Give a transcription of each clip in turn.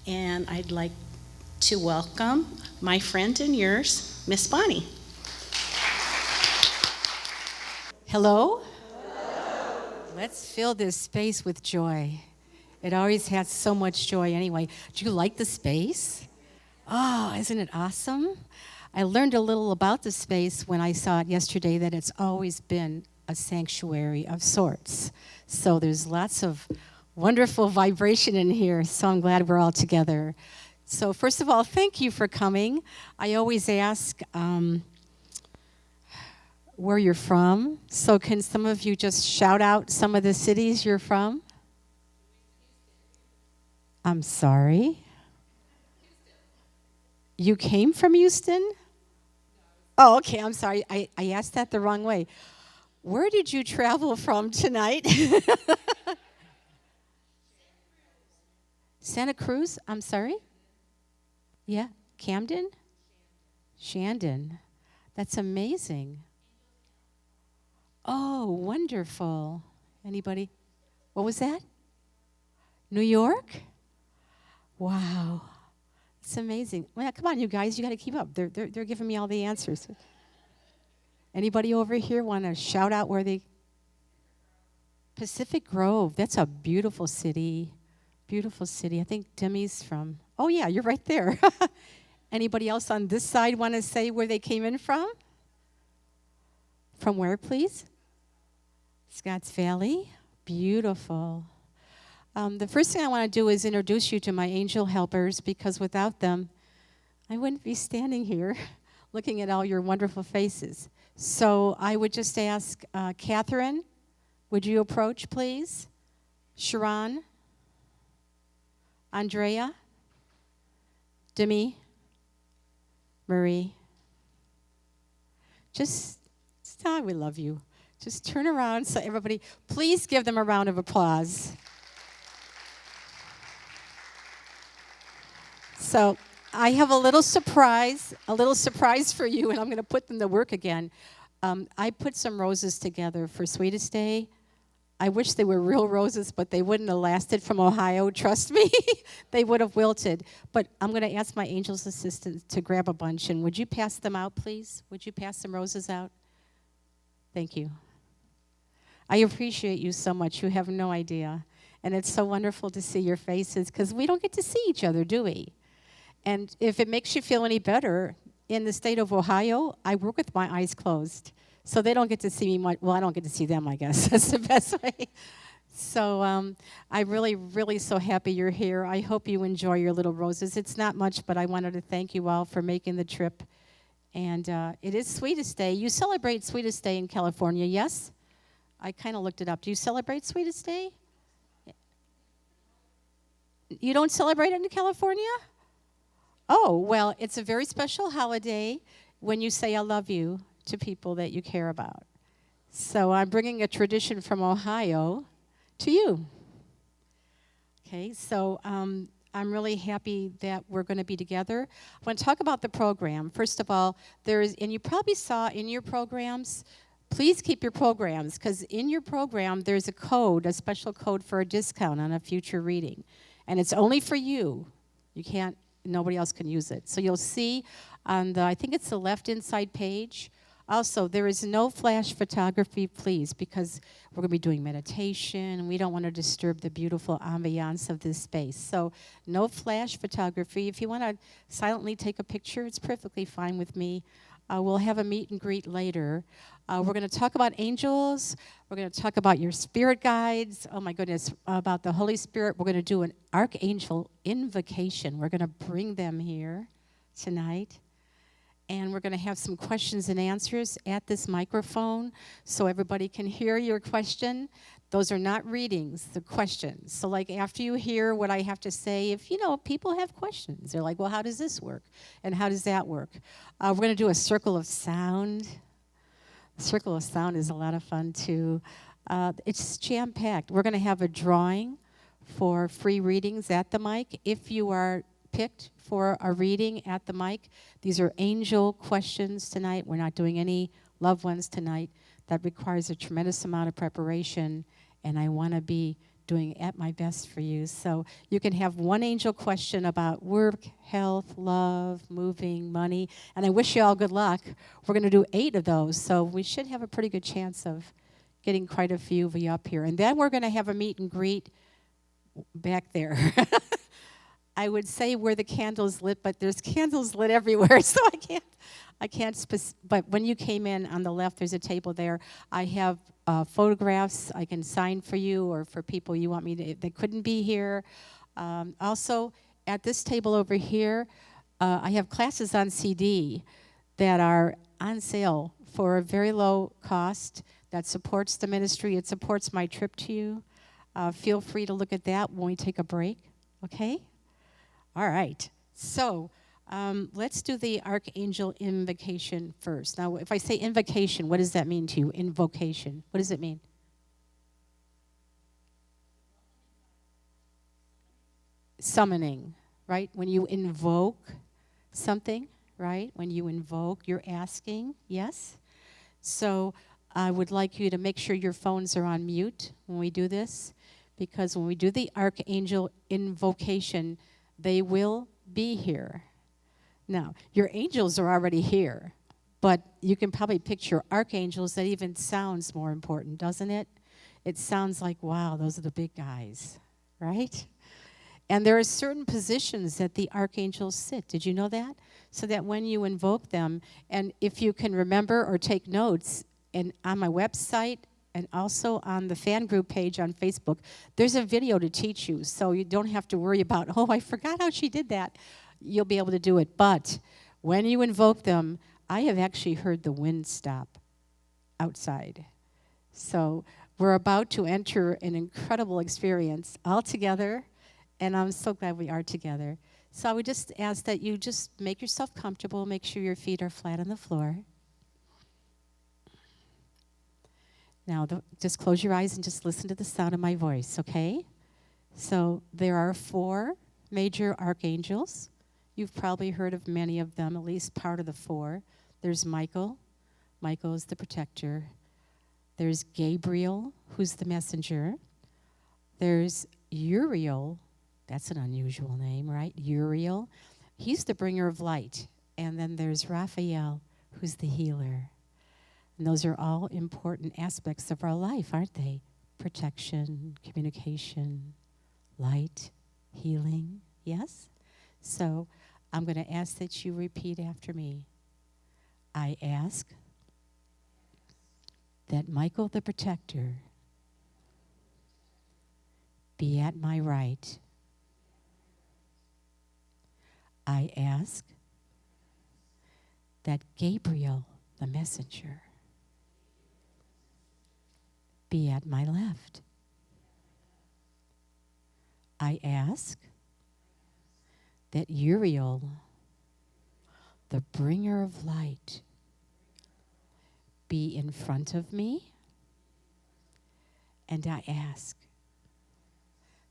and I'd like to welcome my friend and yours, Miss Bonnie. Hello? Let's fill this space with joy. It always has so much joy anyway. Do you like the space? Oh, isn't it awesome? I learned a little about the space when I saw it yesterday, that it's always been a sanctuary of sorts. So there's lots of wonderful vibration in here, so I'm glad we're all together. So first of all, thank you for coming. I always ask where you're from. So can some of you just shout out some of the cities you're from? I'm sorry. You came from Houston? Oh, okay, I'm sorry. I asked that the wrong way. Where did you travel from tonight? Santa Cruz? I'm sorry? Yeah, Camden? Shandon. That's amazing. Oh, wonderful. Anybody? What was that? New York? Wow. It's amazing. Well, come on, you guys. You got to keep up. They're giving me all the answers. Anybody over here want to shout out where they... Pacific Grove. That's a beautiful city. Beautiful city. I think Demi's from... Oh, yeah, you're right there. Anybody else on this side want to say where they came in from? From where, please? Scotts Valley. Beautiful. The first thing I want to do is introduce you to my angel helpers, because without them, I wouldn't be standing here looking at all your wonderful faces. So I would just ask Catherine, would you approach, please? Sharon, Andrea, Demi, Marie. Just tell we love you. Just turn around so everybody, please give them a round of applause. So I have a little surprise for you, and I'm going to put them to work again. I put some roses together for Sweetest Day. I wish they were real roses, but they wouldn't have lasted from Ohio, trust me. They would have wilted. But I'm going to ask my angel's assistant to grab a bunch, and would you pass them out, please? Would you pass some roses out? Thank you. I appreciate you so much. You have no idea. And it's so wonderful to see your faces, because we don't get to see each other, do we? And if it makes you feel any better, in the state of Ohio, I work with my eyes closed. So they don't get to see me much. Well, I don't get to see them, I guess. That's the best way. So I'm really, really so happy you're here. I hope you enjoy your little roses. It's not much, but I wanted to thank you all for making the trip. And it is Sweetest Day. You celebrate Sweetest Day in California, yes? I kind of looked it up. Do you celebrate Sweetest Day? You don't celebrate it in California? Oh, well, it's a very special holiday when you say I love you to people that you care about. So I'm bringing a tradition from Ohio to you. Okay, so I'm really happy that we're going to be together. I want to talk about the program. First of all, and you probably saw in your programs, please keep your programs, because in your program there's a code, a special code for a discount on a future reading. And it's only for you. Nobody else can use it. So you'll see on I think it's the left inside page. Also, there is no flash photography, please, because we're going to be doing meditation, and we don't want to disturb the beautiful ambiance of this space. So no flash photography. If you want to silently take a picture, it's perfectly fine with me. We'll have a meet and greet later. We're going to talk about angels. We're going to talk about your spirit guides. Oh, my goodness, about the Holy Spirit. We're going to do an Archangel invocation. We're going to bring them here tonight. And we're going to have some questions and answers at this microphone so everybody can hear your question. Those are not readings, they're questions. So like after you hear what I have to say, if people have questions, they're like, well, how does this work? And how does that work? We're going to do a circle of sound. Circle of sound is a lot of fun too. It's jam-packed. We're going to have a drawing for free readings at the mic. If you are picked for a reading at the mic, these are angel questions tonight. We're not doing any loved ones tonight. That requires a tremendous amount of preparation, and I want to be doing at my best for you. So you can have one angel question about work, health, love, moving, money. And I wish you all good luck. We're going to do 8 of those. So we should have a pretty good chance of getting quite a few of you up here. And then we're going to have a meet and greet back there. I would say where the candles lit, but there's candles lit everywhere, so I can't. But when you came in on the left, there's a table there. I have photographs I can sign for you, or for people you want me to that couldn't be here. Also, at this table over here, I have classes on CD that are on sale for a very low cost. That supports the ministry. It supports my trip to you. Feel free to look at that when we take a break. Okay. All right, so let's do the Archangel Invocation first. Now, if I say invocation, what does that mean to you? Invocation, what does it mean? Summoning, right? When you invoke something, right? When you invoke, you're asking, yes? So I would like you to make sure your phones are on mute when we do this, because when we do the Archangel Invocation, they will be here. Now, your angels are already here, but you can probably picture archangels. That even sounds more important, doesn't it? It sounds like, wow, those are the big guys, right? And there are certain positions that the archangels sit. Did you know that? So that when you invoke them, and if you can remember or take notes, and on my website, and also on the fan group page on Facebook, there's a video to teach you, so you don't have to worry about, oh, I forgot how she did that. You'll be able to do it. But when you invoke them, I have actually heard the wind stop outside. So we're about to enter an incredible experience all together, and I'm so glad we are together. So I would just ask that you just make yourself comfortable, make sure your feet are flat on the floor. Now, just close your eyes and just listen to the sound of my voice, okay? So there are 4 major archangels. You've probably heard of many of them, at least part of the 4. There's Michael. Michael is the protector. There's Gabriel, who's the messenger. There's Uriel. That's an unusual name, right? Uriel. He's the bringer of light. And then there's Raphael, who's the healer. And those are all important aspects of our life, aren't they? Protection, communication, light, healing, yes? So I'm going to ask that you repeat after me. I ask that Michael the protector be at my right. I ask that Gabriel the messenger be at my left. I ask that Uriel, the bringer of light, be in front of me. And I ask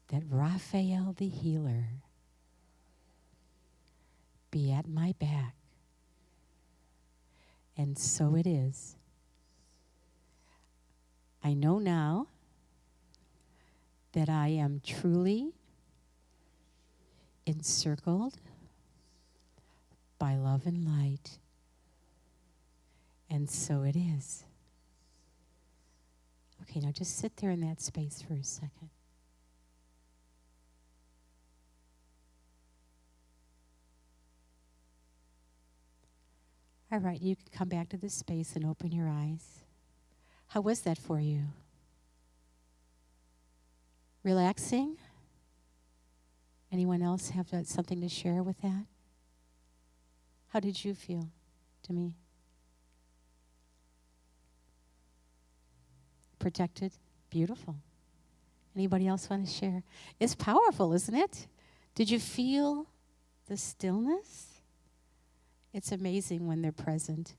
that Raphael, the healer, be at my back. And so it is. I know now that I am truly encircled by love and light. And so it is. Okay, now just sit there in that space for a second. All right, you can come back to this space and open your eyes. How was that for you? Relaxing? Anyone else have something to share with that? How did you feel, to me? Protected? Beautiful. Anybody else want to share? It's powerful, isn't it? Did you feel the stillness? It's amazing when they're present.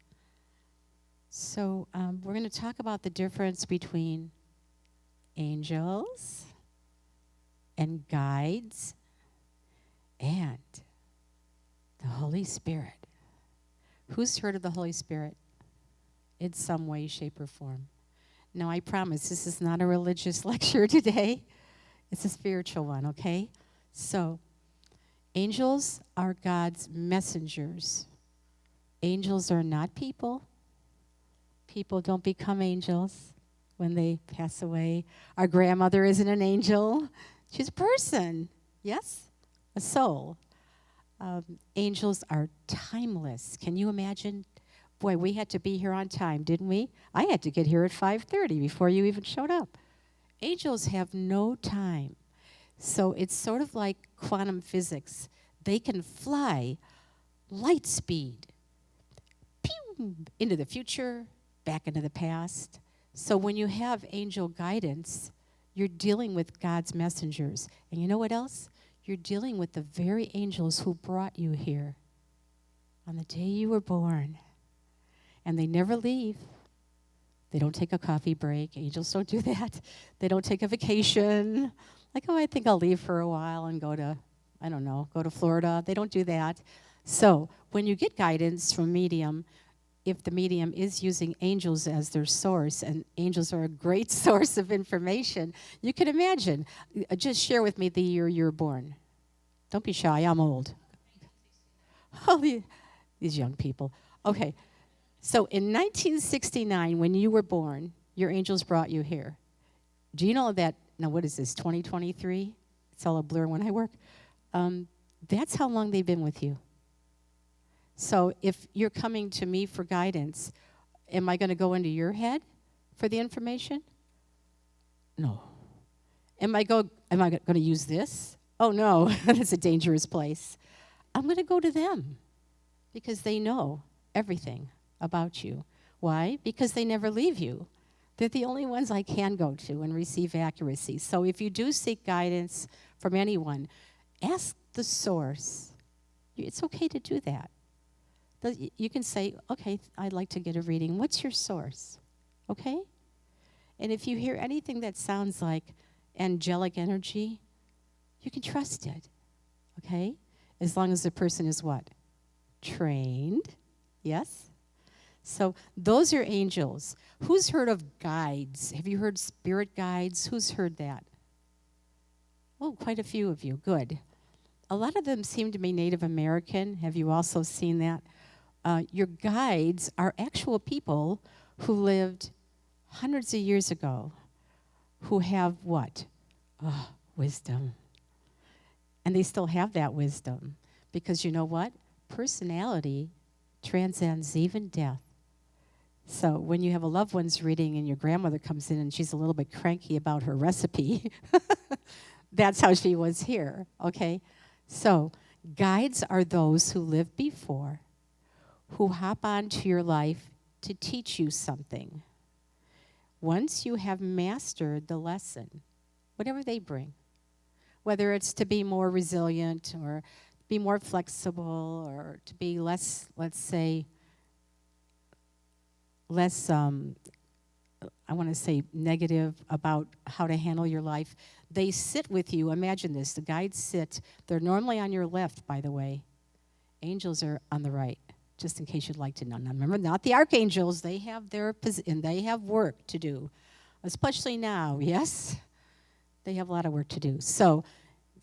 So we're going to talk about the difference between angels and guides and the Holy Spirit. Who's heard of the Holy Spirit in some way, shape, or form? Now, I promise this is not a religious lecture today. It's a spiritual one, okay? So, angels are God's messengers. Angels are not people. People don't become angels when they pass away. Our grandmother isn't an angel. She's a person, yes? A soul. Angels are timeless. Can you imagine? Boy, we had to be here on time, didn't we? I had to get here at 5:30 before you even showed up. Angels have no time. So it's sort of like quantum physics. They can fly light speed, pew, into the future, back into the past. So when you have angel guidance, you're dealing with God's messengers. And you know what else? You're dealing with the very angels who brought you here on the day you were born. And they never leave. They don't take a coffee break. Angels don't do that. They don't take a vacation. Like, oh, I think I'll leave for a while and go to Florida. They don't do that. So when you get guidance from medium, if the medium is using angels as their source, and angels are a great source of information, you can imagine. Just share with me the year you were born. Don't be shy, I'm old. Oh, these young people. Okay, so in 1969, when you were born, your angels brought you here. Do you know that, now what is this, 2023? It's all a blur when I work. That's how long they've been with you. So if you're coming to me for guidance, am I going to go into your head for the information? No. Am I going to use this? Oh, no, that's a dangerous place. I'm going to go to them because they know everything about you. Why? Because they never leave you. They're the only ones I can go to and receive accuracy. So if you do seek guidance from anyone, ask the source. It's okay to do that. You can say, okay, I'd like to get a reading. What's your source? Okay? And if you hear anything that sounds like angelic energy, you can trust it. Okay? As long as the person is what? Trained. Yes? So those are angels. Who's heard of guides? Have you heard spirit guides? Who's heard that? Oh, quite a few of you. Good. A lot of them seem to be Native American. Have you also seen that? Your guides are actual people who lived hundreds of years ago who have what? Wisdom. And they still have that wisdom because you know what? Personality transcends even death. So when you have a loved one's reading and your grandmother comes in and she's a little bit cranky about her recipe, that's how she was here, okay? So guides are those who lived before, who hop onto your life to teach you something. Once you have mastered the lesson, whatever they bring, whether it's to be more resilient or be more flexible or to be less, let's say, less, I want to say negative about how to handle your life, they sit with you. Imagine this. The guides sit. They're normally on your left, by the way. Angels are on the right, just in case you'd like to know. Now, remember, not the archangels. They have and they have work to do, especially now, yes? They have a lot of work to do. So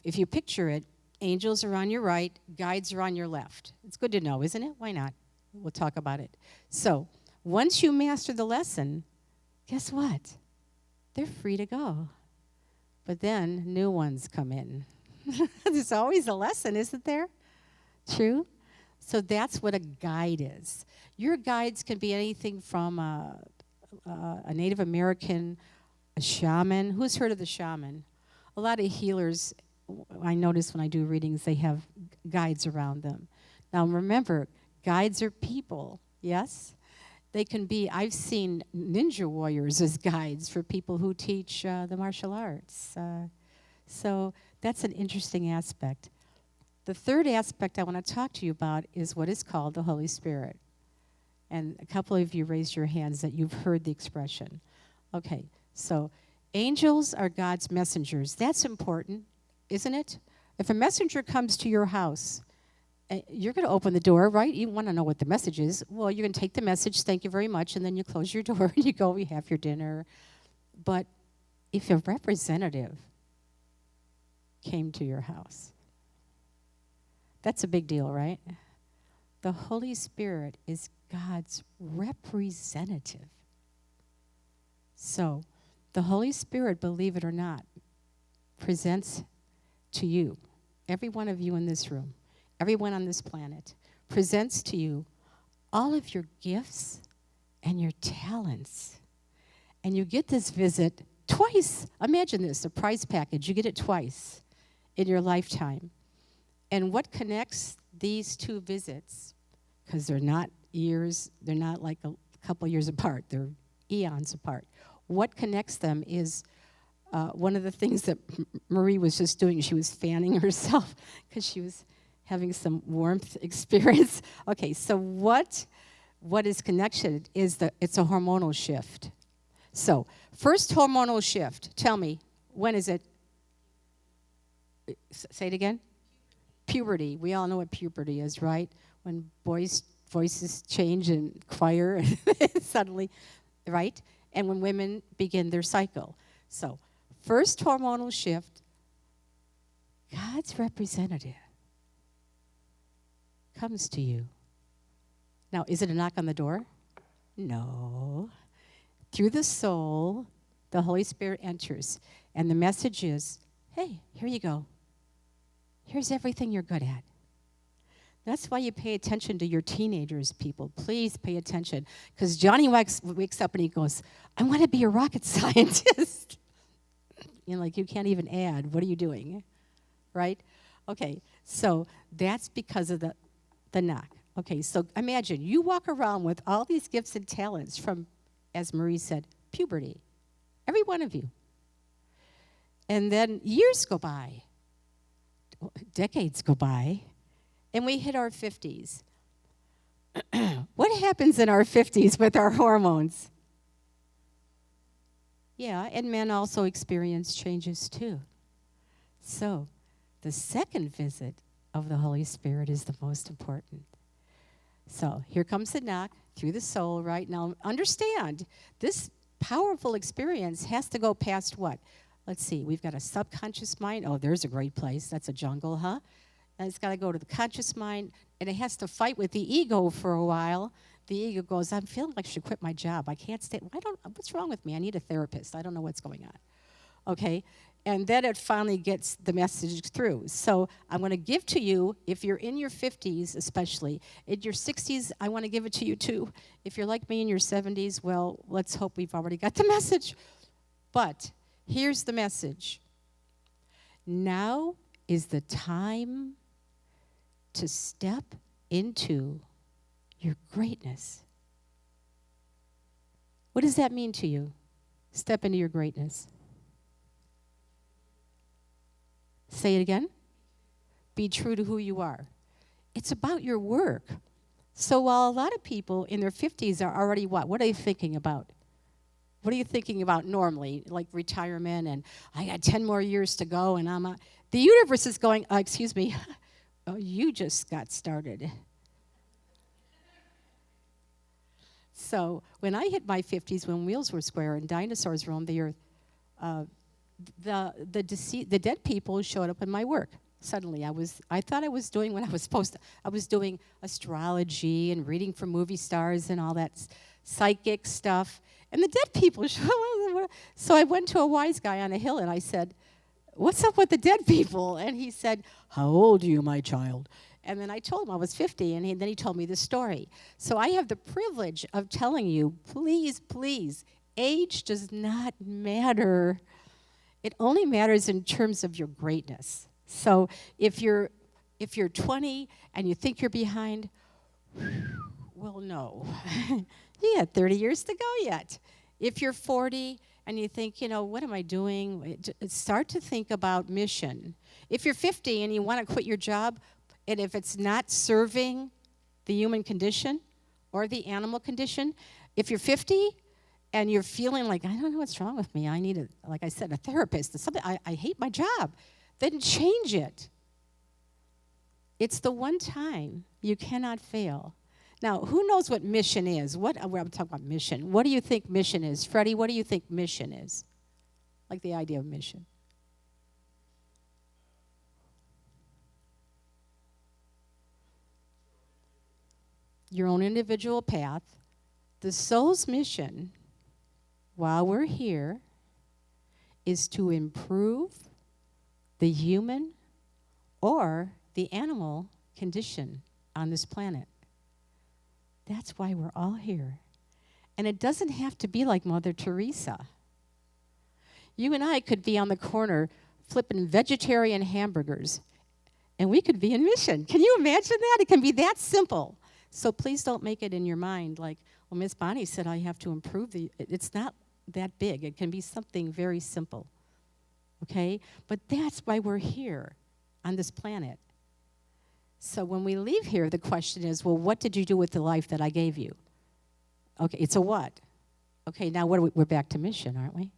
if you picture it, angels are on your right, guides are on your left. It's good to know, isn't it? Why not? We'll talk about it. So once you master the lesson, guess what? They're free to go. But then new ones come in. There's always a lesson, isn't there? True? So that's what a guide is. Your guides can be anything from a Native American, a shaman. Who's heard of the shaman? A lot of healers, I notice when I do readings, they have guides around them. Now remember, guides are people, yes? They can be, I've seen ninja warriors as guides for people who teach the martial arts. So that's an interesting aspect. The third aspect I want to talk to you about is what is called the Holy Spirit. And a couple of you raised your hands that you've heard the expression. Okay, so angels are God's messengers. That's important, isn't it? If a messenger comes to your house, you're going to open the door, right? You want to know what the message is. Well, you're going to take the message, thank you very much, and then you close your door and you go, you have your dinner. But if a representative came to your house. That's a big deal, right? The Holy Spirit is God's representative. So, the Holy Spirit, believe it or not, presents to you, every one of you in this room, everyone on this planet, presents to you all of your gifts and your talents. And you get this visit twice. Imagine this, a prize package. You get it twice in your lifetime. And what connects these two visits, because they're not years, they're not like a couple years apart, they're eons apart. What connects them is one of the things that Marie was just doing. She was fanning herself because she was having some warmth experience. Okay, so what is connected is it's a hormonal shift. So, first hormonal shift. Tell me, when is it? Say it again. Puberty. We all know what puberty is, right? When boys' voices change in choir suddenly, right? And when women begin their cycle. So, first hormonal shift, God's representative comes to you. Now, is it a knock on the door? No. Through the soul, the Holy Spirit enters. And the message is, hey, here you go. Here's everything you're good at. That's why you pay attention to your teenagers, people. Please pay attention. Because Johnny wakes up and he goes, I want to be a rocket scientist. Like, you can't even add. What are you doing? Right? Okay, so that's because of the knock. Okay, so imagine you walk around with all these gifts and talents from, as Marie said, puberty. Every one of you. And then years go by. Decades go by. And we hit our 50s. What happens in our 50s with our hormones? Yeah, and men also experience changes too. So, the second visit of the Holy Spirit is the most important. So, here comes the knock through the soul right now. Understand, this powerful experience has to go past what? Let's see, we've got a subconscious mind. Oh, there's a great place. That's a jungle, huh? And it's got to go to the conscious mind, and it has to fight with the ego for a while. The ego goes, I'm feeling like I should quit my job. I can't stay. What's wrong with me? I need a therapist. I don't know what's going on. Okay? And then it finally gets the message through. So I'm going to give to you, if you're in your 50s especially, in your 60s, I want to give it to you too. If you're like me in your 70s, well, let's hope we've already got the message. But here's the message. Now is the time to step into your greatness. What does that mean to you? Step into your greatness. Say it again. Be true to who you are. It's about your work. So while a lot of people in their 50s are already what? What are they thinking about? What are you thinking about normally? Like retirement and I got 10 more years to go and I'm out. The universe is going, excuse me, oh, you just got started. So when I hit my 50s, when wheels were square and dinosaurs roamed the earth, the dead people showed up in my work. Suddenly, I thought I was doing what I was supposed to. I was doing astrology and reading for movie stars and all that psychic stuff. And the dead people showed up. So I went to a wise guy on a hill and I said, what's up with the dead people? And he said, how old are you, my child? And then I told him I was 50, and then he told me the story. So I have the privilege of telling you, please, please, age does not matter. It only matters in terms of your greatness. So if you're 20 and you think you're behind, well, no. You got 30 years to go yet. If you're 40 and you think, what am I doing? Start to think about mission. If you're 50 and you want to quit your job, and if it's not serving the human condition or the animal condition, if you're 50 and you're feeling like, I don't know what's wrong with me, I need, like I said, a therapist, I hate my job, then change it. It's the one time you cannot fail. Now, who knows what mission is? I'm talking about mission. What do you think mission is? Freddie, what do you think mission is? Like the idea of mission. your own individual path. The soul's mission, while we're here, is to improve the human or the animal condition on this planet. That's why we're all here. And it doesn't have to be like Mother Teresa. You and I could be on the corner flipping vegetarian hamburgers, and we could be in mission. Can you imagine that? It can be that simple. So please don't make it in your mind like, well, Miss Bonnie said I have to improve it's not that big. It can be something very simple, okay? But that's why we're here on this planet. So when we leave here, the question is, well, what did you do with the life that I gave you? Okay, it's a what? Okay, now we're back to mission, aren't we?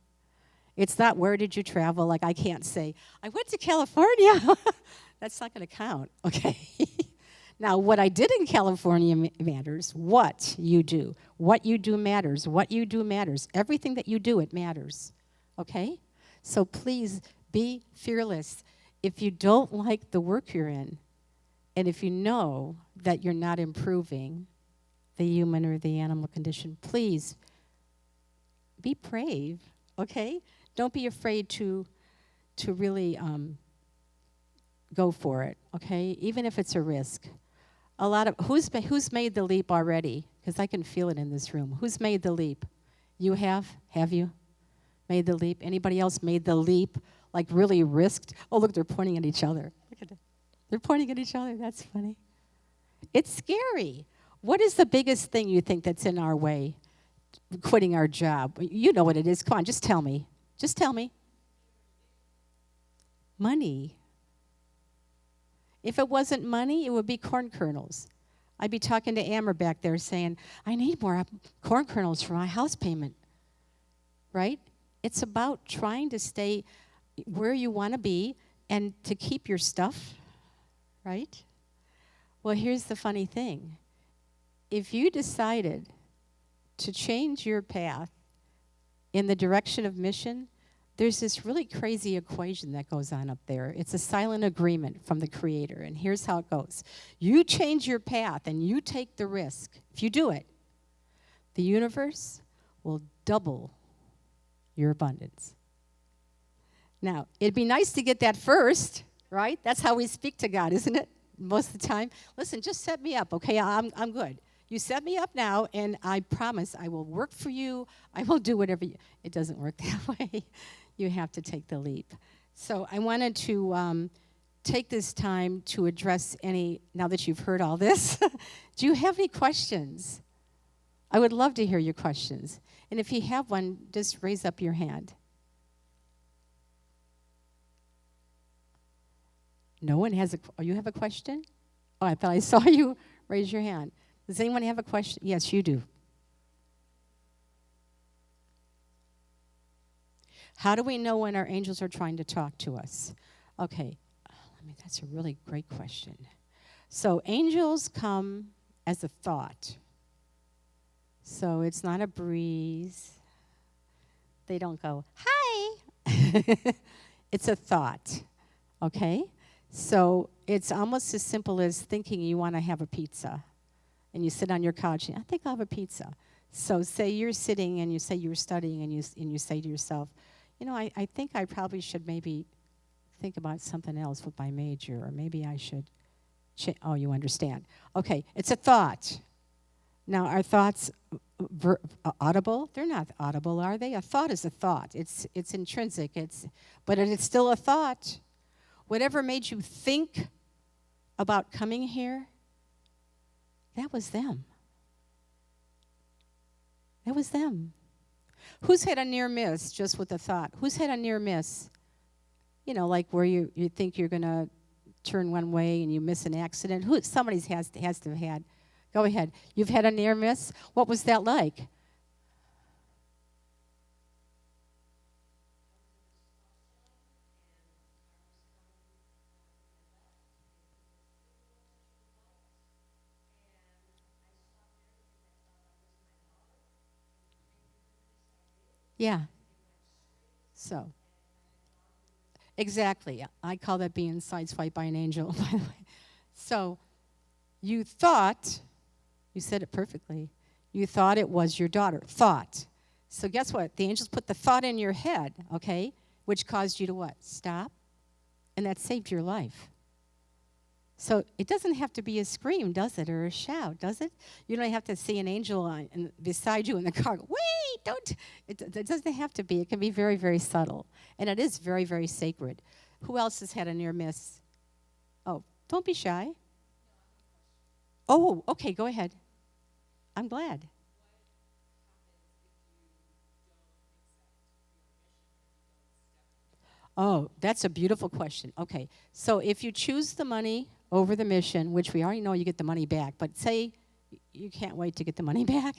It's not where did you travel? Like I can't say, I went to California. That's not going to count, okay? Now, what I did in California matters. What you do. What you do matters. What you do matters. Everything that you do, it matters, okay? So please be fearless. If you don't like the work you're in, and if you know that you're not improving the human or the animal condition, please be brave, okay? Don't be afraid to really go for it, okay? Even if it's a risk. A lot of who's made the leap already? Because I can feel it in this room. Who's made the leap? You have? Have you made the leap? Anybody else made the leap? Like really risked? Oh, look, they're pointing at each other. Look at that. They're pointing at each other. That's funny. It's scary. What is the biggest thing you think that's in our way? Quitting our job. You know what it is. Come on, just tell me. Just tell me. Money. If it wasn't money, it would be corn kernels. I'd be talking to Amber back there saying, I need more corn kernels for my house payment. Right? It's about trying to stay where you want to be and to keep your stuff. Right? Well, here's the funny thing. If you decided to change your path in the direction of mission, there's this really crazy equation that goes on up there. It's a silent agreement from the Creator, and here's how it goes. You change your path and you take the risk. If you do it, the universe will double your abundance. Now, it'd be nice to get that first, right? That's how we speak to God, isn't it? Most of the time. Listen, just set me up, okay? I'm good. You set me up now, and I promise I will work for you. I will do whatever you... It doesn't work that way. You have to take the leap. So I wanted to take this time to address any... Now that you've heard all this, do you have any questions? I would love to hear your questions. And if you have one, just raise up your hand. No one has a... Oh, you have a question? Oh, I thought I saw you raise your hand. Does anyone have a question? Yes, you do. How do we know when our angels are trying to talk to us? Okay, that's a really great question. So angels come as a thought. So it's not a breeze. They don't go, hi. It's a thought, okay? So it's almost as simple as thinking you want to have a pizza. And you sit on your couch, and I think I'll have a pizza. So say you're sitting and you say you're studying and you say to yourself, you know, I think I probably should maybe think about something else with my major, or maybe I should, oh, you understand. Okay, it's a thought. Now, are thoughts audible? They're not audible, are they? A thought is a thought. It's intrinsic, but it's still a thought. Whatever made you think about coming here, that was them. That was them. Who's had a near miss just with a thought? Who's had a near miss? You know, like where you think you're going to turn one way and you miss an accident. Somebody has to have had. Go ahead. You've had a near miss? What was that like? Yeah. So, exactly. I call that being sideswiped by an angel, by the way. So, you thought You said it perfectly. You thought it was your daughter. Thought. So guess what? The angels put the thought in your head, okay, which caused you to what? Stop. And that saved your life. So it doesn't have to be a scream, does it, or a shout, does it? You don't have to see an angel beside you in the car. Wait, don't. It doesn't have to be. It can be very, very subtle. And it is very, very sacred. Who else has had a near miss? Oh, don't be shy. Oh, okay, go ahead. I'm glad. Oh, that's a beautiful question. Okay, so if you choose the money over the mission, which we already know you get the money back, but say you can't wait to get the money back,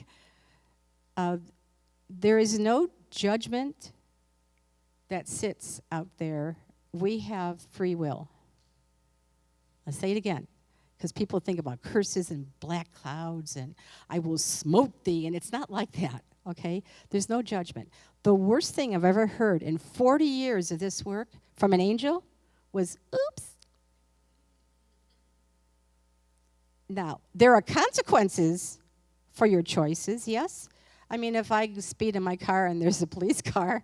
there is no judgment that sits out there. We have free will. I'll say it again, because people think about curses and black clouds and I will smote thee, and it's not like that, okay? There's no judgment. The worst thing I've ever heard in 40 years of this work from an angel was, oops. Now, there are consequences for your choices, yes? I mean, if I speed in my car and there's a police car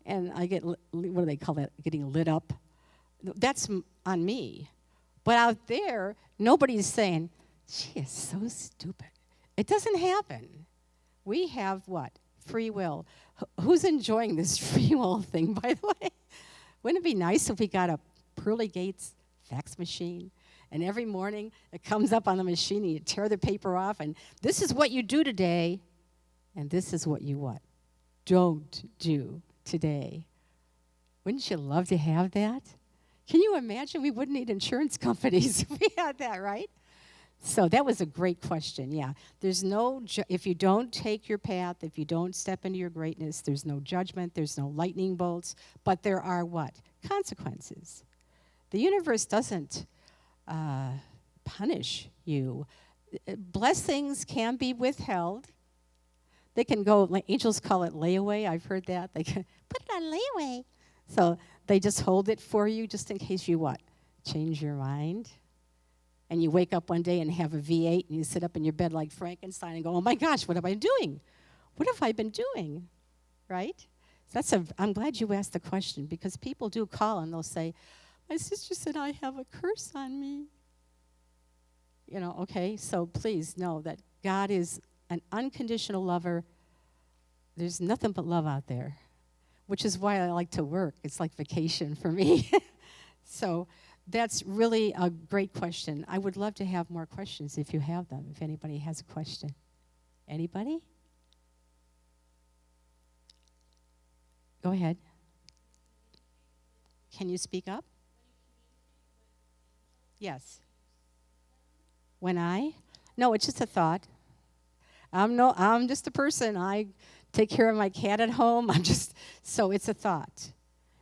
and I get, what do they call that, getting lit up? That's on me. But out there, nobody's saying, she is so stupid. It doesn't happen. We have what? Free will. Who's enjoying this free will thing, by the way? Wouldn't it be nice if we got a pearly gates fax machine and every morning it comes up on the machine and you tear the paper off and this is what you do today and this is what you what? Don't do today. Wouldn't you love to have that? Can you imagine? We wouldn't need insurance companies if we had that, right? So that was a great question, yeah. There's no, if you don't take your path, if you don't step into your greatness, there's no judgment, there's no lightning bolts, but there are what? Consequences. The universe doesn't punish you. Blessings can be withheld. They can go, like angels call it layaway. I've heard that. They can put it on layaway. So they just hold it for you just in case you what? Change your mind. And you wake up one day and have a V8 and you sit up in your bed like Frankenstein and go, oh my gosh, what am I doing? What have I been doing? Right? I'm glad you asked the question because people do call and they'll say, my sister said I have a curse on me. You know, okay, so please know that God is an unconditional lover. There's nothing but love out there, which is why I like to work. It's like vacation for me. So that's really a great question. I would love to have more questions if you have them, if anybody has a question. Anybody? Go ahead. Can you speak up? Yes. When I? No, it's just a thought. I'm just a person. I take care of my cat at home. So it's a thought.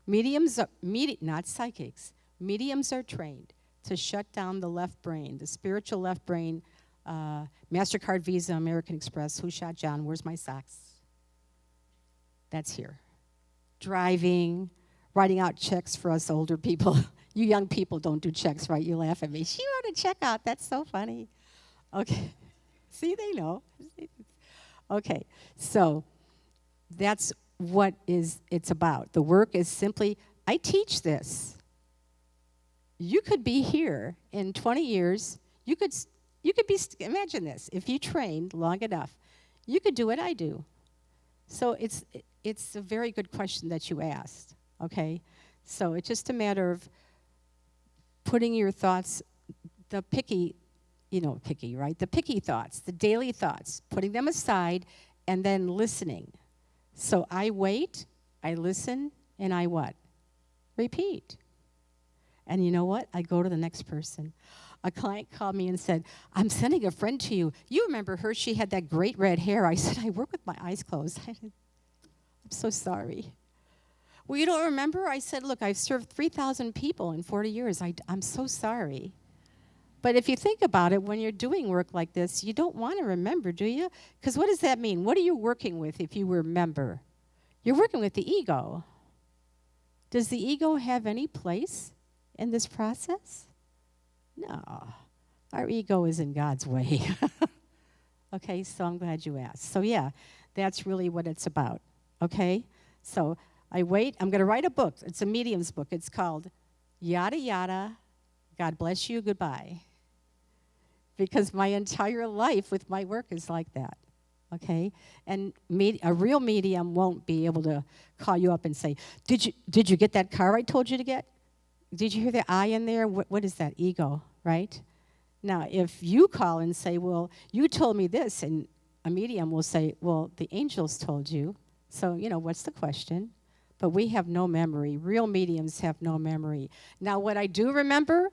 Mediums, not psychics. Mediums are trained to shut down the left brain, the spiritual left brain, MasterCard, Visa, American Express. Who shot John? Where's my socks? That's here. Driving, writing out checks for us older people. You young people don't do checks, right? You laugh at me. She wrote a check out. That's so funny. Okay. See, they know. Okay. So that's what it's about. The work is simply, I teach this. You could be here in 20 years. You could be, imagine this, if you trained long enough, you could do what I do. So it's a very good question that you asked, okay? So it's just a matter of putting your thoughts, the picky, right? The picky thoughts, the daily thoughts, putting them aside and then listening. So I wait, I listen, and I what? Repeat. And you know what? I go to the next person. A client called me and said, I'm sending a friend to you. You remember her? She had that great red hair. I said, I work with my eyes closed. I'm so sorry. Well, you don't remember? I said, look, I've served 3,000 people in 40 years. I'm so sorry. But if you think about it, when you're doing work like this, you don't want to remember, do you? Because what does that mean? What are you working with if you remember? You're working with the ego. Does the ego have any place in this process? No. Our ego is in God's way. Okay, so I'm glad you asked. So yeah, that's really what it's about. Okay? So I wait. I'm going to write a book. It's a medium's book. It's called Yada Yada, God Bless You, Goodbye. Because my entire life with my work is like that. Okay? And a real medium won't be able to call you up and say, did you get that car I told you to get? Did you hear the I in there? What is that? Ego, right? Now, if you call and say, well, you told me this, and a medium will say, well, the angels told you. So, what's the question? But we have no memory. Real mediums have no memory. Now, what I do remember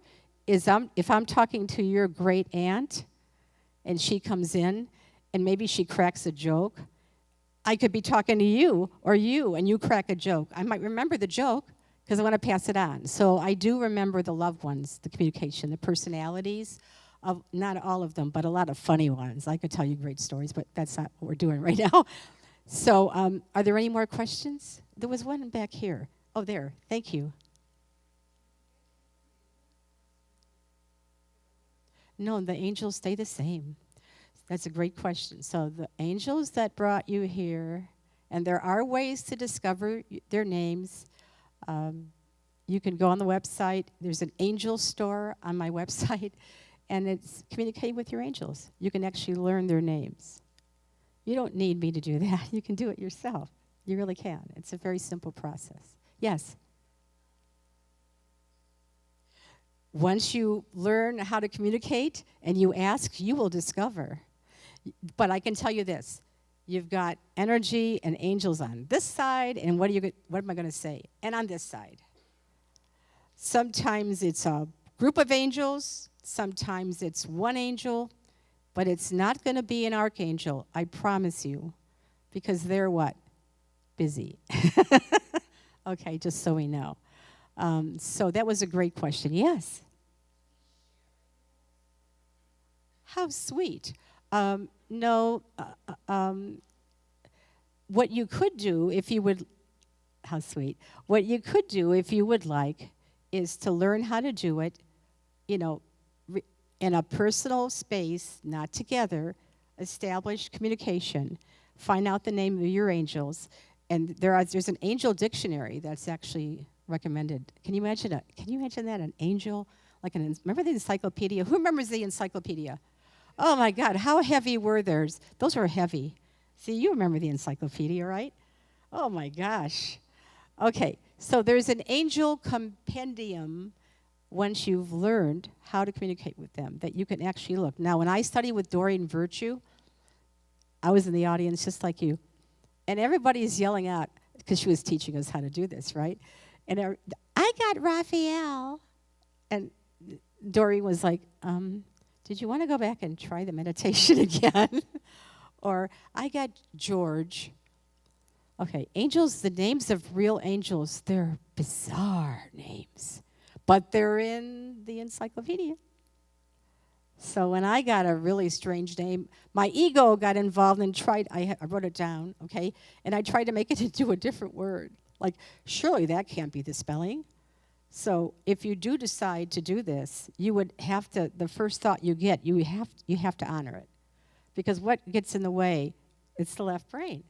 is if I'm talking to your great aunt and she comes in and maybe she cracks a joke, I could be talking to you and you crack a joke. I might remember the joke because I want to pass it on. So I do remember the loved ones, the communication, the personalities, of not all of them, but a lot of funny ones. I could tell you great stories, but that's not what we're doing right now. So are there any more questions? There was one back here. Oh, there. Thank you. No, the angels stay the same. That's a great question. So the angels that brought you here, and there are ways to discover their names. You can go on the website. There's an angel store on my website, and it's communicating with your angels. You can actually learn their names. You don't need me to do that. You can do it yourself. You really can. It's a very simple process. Yes? Once you learn how to communicate and you ask, you will discover. But I can tell you this. You've got energy and angels on this side, and what am I going to say? And on this side. Sometimes it's a group of angels. Sometimes it's one angel. But it's not going to be an archangel, I promise you. Because they're what? Busy. Okay, just so we know. So that was a great question. Yes? How sweet. No, what you could do if you would, how sweet. What you could do if you would like is to learn how to do it, in a personal space, not together, establish communication, find out the name of your angels, and there's an angel dictionary that's actually recommended. Can you imagine that, an angel? Remember the encyclopedia? Who remembers the encyclopedia? Oh my God, how heavy were those? Those were heavy. See, you remember the encyclopedia, right? Oh my gosh. Okay, so there's an angel compendium once you've learned how to communicate with them that you can actually look. Now, when I studied with Doreen Virtue, I was in the audience just like you, and everybody's yelling out because she was teaching us how to do this, right? And I got Raphael, and Doreen was like, did you want to go back and try the meditation again? Or I got George. Okay, angels, the names of real angels, they're bizarre names, but they're in the encyclopedia. So when I got a really strange name, my ego got involved and I wrote it down, okay? And I tried to make it into a different word. Like, surely that can't be the spelling. So if you do decide to do this, you would have to, the first thought you get, you have to honor it. Because what gets in the way, it's the left brain.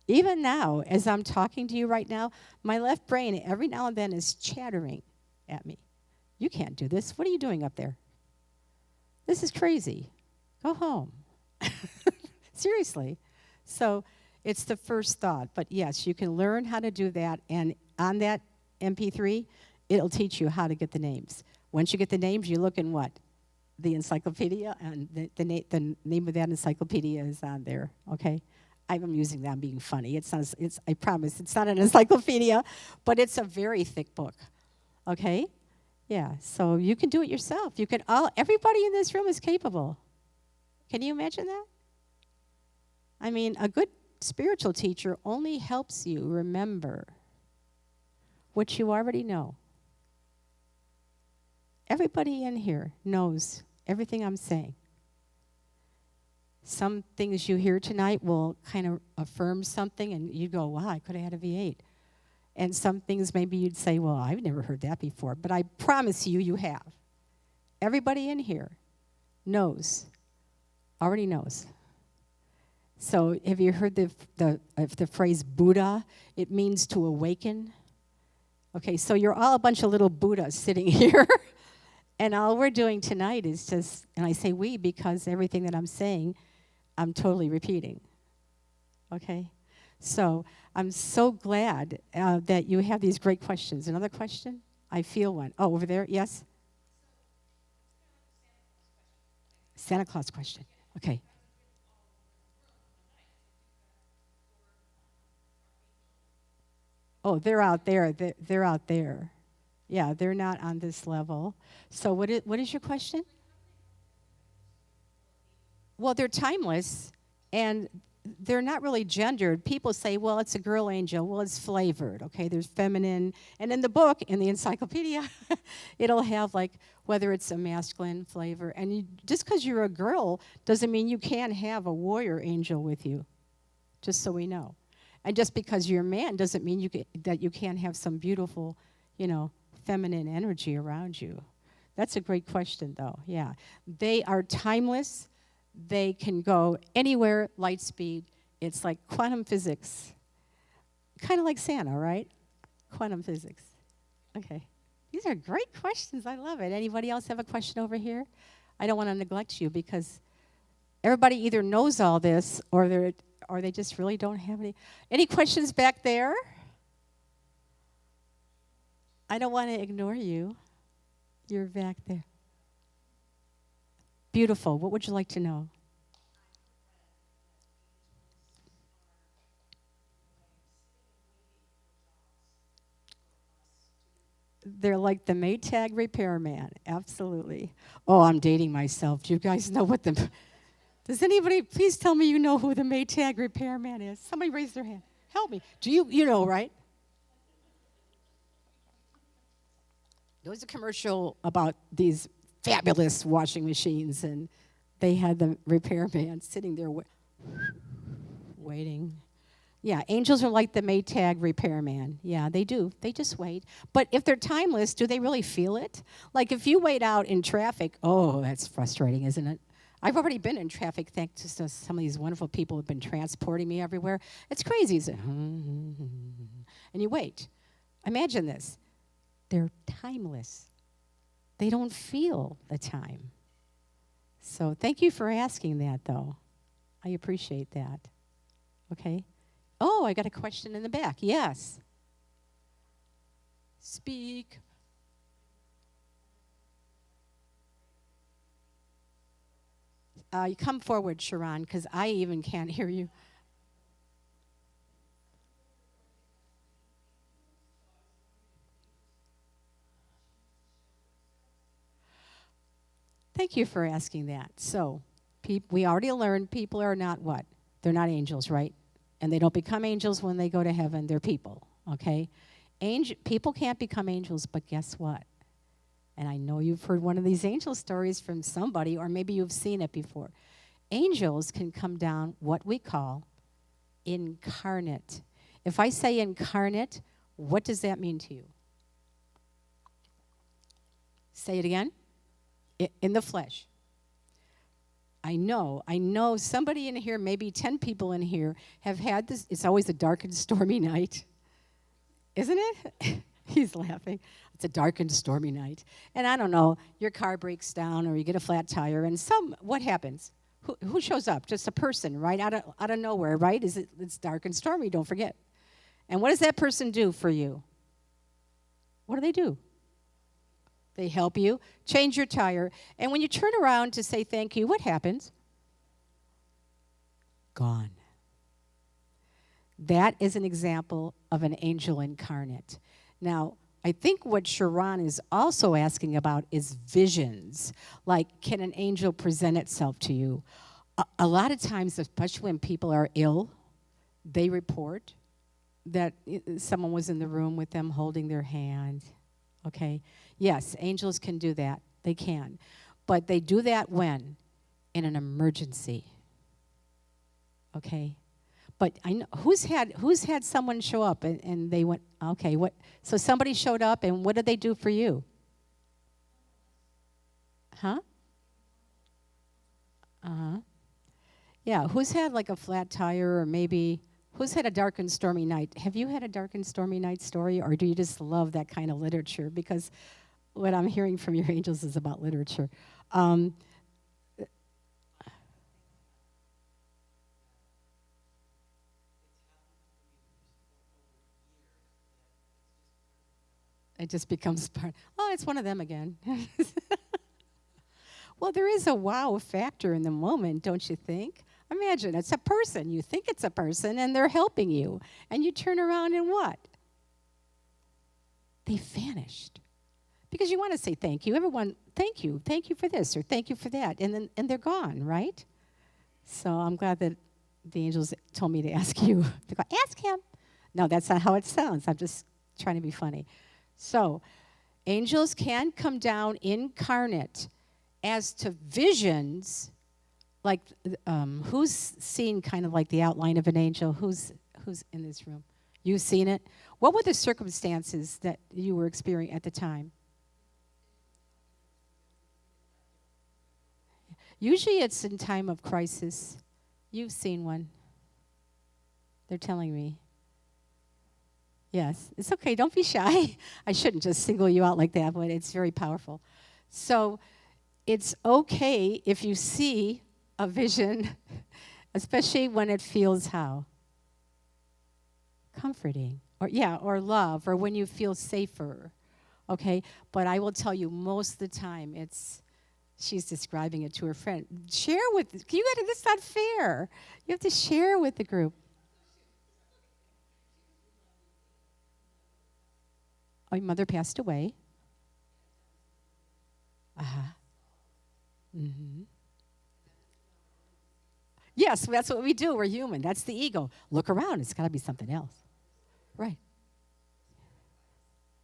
Even now, as I'm talking to you right now, my left brain every now and then is chattering at me. You can't do this. What are you doing up there? This is crazy. Go home. Seriously. So it's the first thought. But yes, you can learn how to do that. And on that MP3, it'll teach you how to get the names. Once you get the names, you look in what? The encyclopedia, and the name of that encyclopedia is on there, okay? I'm using that, I'm being funny. I promise, it's not an encyclopedia, but it's a very thick book, okay? Yeah, so you can do it yourself. Everybody in this room is capable. Can you imagine that? I mean, a good spiritual teacher only helps you remember what you already know. Everybody in here knows everything I'm saying. Some things you hear tonight will kind of affirm something, and you go, wow, I could have had a V8. And some things maybe you'd say, well, I've never heard that before. But I promise you, you have. Everybody in here knows already knows. So have you heard the phrase Buddha? It means to awaken. Okay, so you're all a bunch of little Buddhas sitting here. And all we're doing tonight is just, and I say we because everything that I'm saying, I'm totally repeating. Okay? So I'm so glad that you have these great questions. Another question? I feel one. Oh, over there, yes? Santa Claus question. Okay. Oh, they're out there. They're out there. Yeah, they're not on this level. So what is your question? Well, they're timeless, and they're not really gendered. People say, well, it's a girl angel. Well, it's flavored, okay? There's feminine. And in the book, in the encyclopedia, it'll have, like, whether it's a masculine flavor. And just because you're a girl doesn't mean you can't have a warrior angel with you, just so we know. And just because you're a man doesn't mean that you can't have some beautiful, feminine energy around you. That's a great question, though, yeah. They are timeless. They can go anywhere, light speed. It's like quantum physics. Kind of like Santa, right? Quantum physics. Okay. These are great questions. I love it. Anybody else have a question over here? I don't want to neglect you because everybody either knows all this or they just really don't have any. Any questions back there? I don't want to ignore you. You're back there. Beautiful. What would you like to know? They're like the Maytag repairman. Absolutely. Oh, I'm dating myself. Do you guys know what the... Does anybody, please tell me you know who the Maytag repairman is? Somebody raise their hand. Help me. Do you know, right? There was a commercial about these fabulous washing machines, and they had the repairman sitting there waiting. Yeah, angels are like the Maytag repairman. Yeah, they do. They just wait. But if they're timeless, do they really feel it? Like if you wait out in traffic, oh, that's frustrating, isn't it? I've already been in traffic thanks to some of these wonderful people who have been transporting me everywhere. It's crazy. It's and you wait. Imagine this. They're timeless. They don't feel the time. So thank you for asking that, though. I appreciate that. Okay. Oh, I got a question in the back. Yes. Speak. You come forward, Sharon, because I even can't hear you. Thank you for asking that. So, we already learned people are not what? They're not angels, right? And they don't become angels when they go to heaven. They're people, okay? People can't become angels, but guess what? And I know you've heard one of these angel stories from somebody, or maybe you've seen it before. Angels can come down what we call incarnate. If I say incarnate, what does that mean to you? Say it again. In the flesh. I know somebody in here, maybe 10 people in here, have had this. It's always a dark and stormy night, isn't it? He's laughing. It's a dark and stormy night. And I don't know, your car breaks down or you get a flat tire, and what happens? Who shows up? Just a person, right? Out of nowhere, right? It's dark and stormy, don't forget. And what does that person do for you? What do they do? They help you change your tire. And when you turn around to say thank you, what happens? Gone. That is an example of an angel incarnate. Now, I think what Sharon is also asking about is visions. Like, can an angel present itself to you? A lot of times, especially when people are ill, they report that someone was in the room with them holding their hand. Okay? Yes, angels can do that. They can. But they do that when? In an emergency. Okay? But I know who's had someone show up and they went, okay, what? So somebody showed up and what did they do for you? Huh? Uh-huh. Yeah, who's had like a flat tire or maybe who's had a dark and stormy night? Have you had a dark and stormy night story, or do you just love that kind of literature? Because what I'm hearing from your angels is about literature. Um, it just becomes part. Oh, it's one of them again. Well, there is a wow factor in the moment, don't you think? Imagine it's a person. You think it's a person, and they're helping you. And you turn around and what? They vanished. Because you want to say thank you. Everyone, thank you for this, or thank you for that. And they're gone, right? So I'm glad that the angels told me to ask you. They go, ask him. No, that's not how it sounds. I'm just trying to be funny. So angels can come down incarnate as to visions. Like, who's seen kind of like the outline of an angel? Who's in this room? You've seen it? What were the circumstances that you were experiencing at the time? Usually it's in time of crisis. You've seen one. They're telling me. Yes, it's okay. Don't be shy. I shouldn't just single you out like that, but it's very powerful. So it's okay if you see a vision, especially when it feels how? Comforting. Or love, or when you feel safer. Okay? But I will tell you, most of the time, she's describing it to her friend. Share with, that's not fair. You have to share with the group. Oh, your mother passed away. Uh-huh. Mm-hmm. Yes, that's what we do. We're human. That's the ego. Look around. It's got to be something else. Right.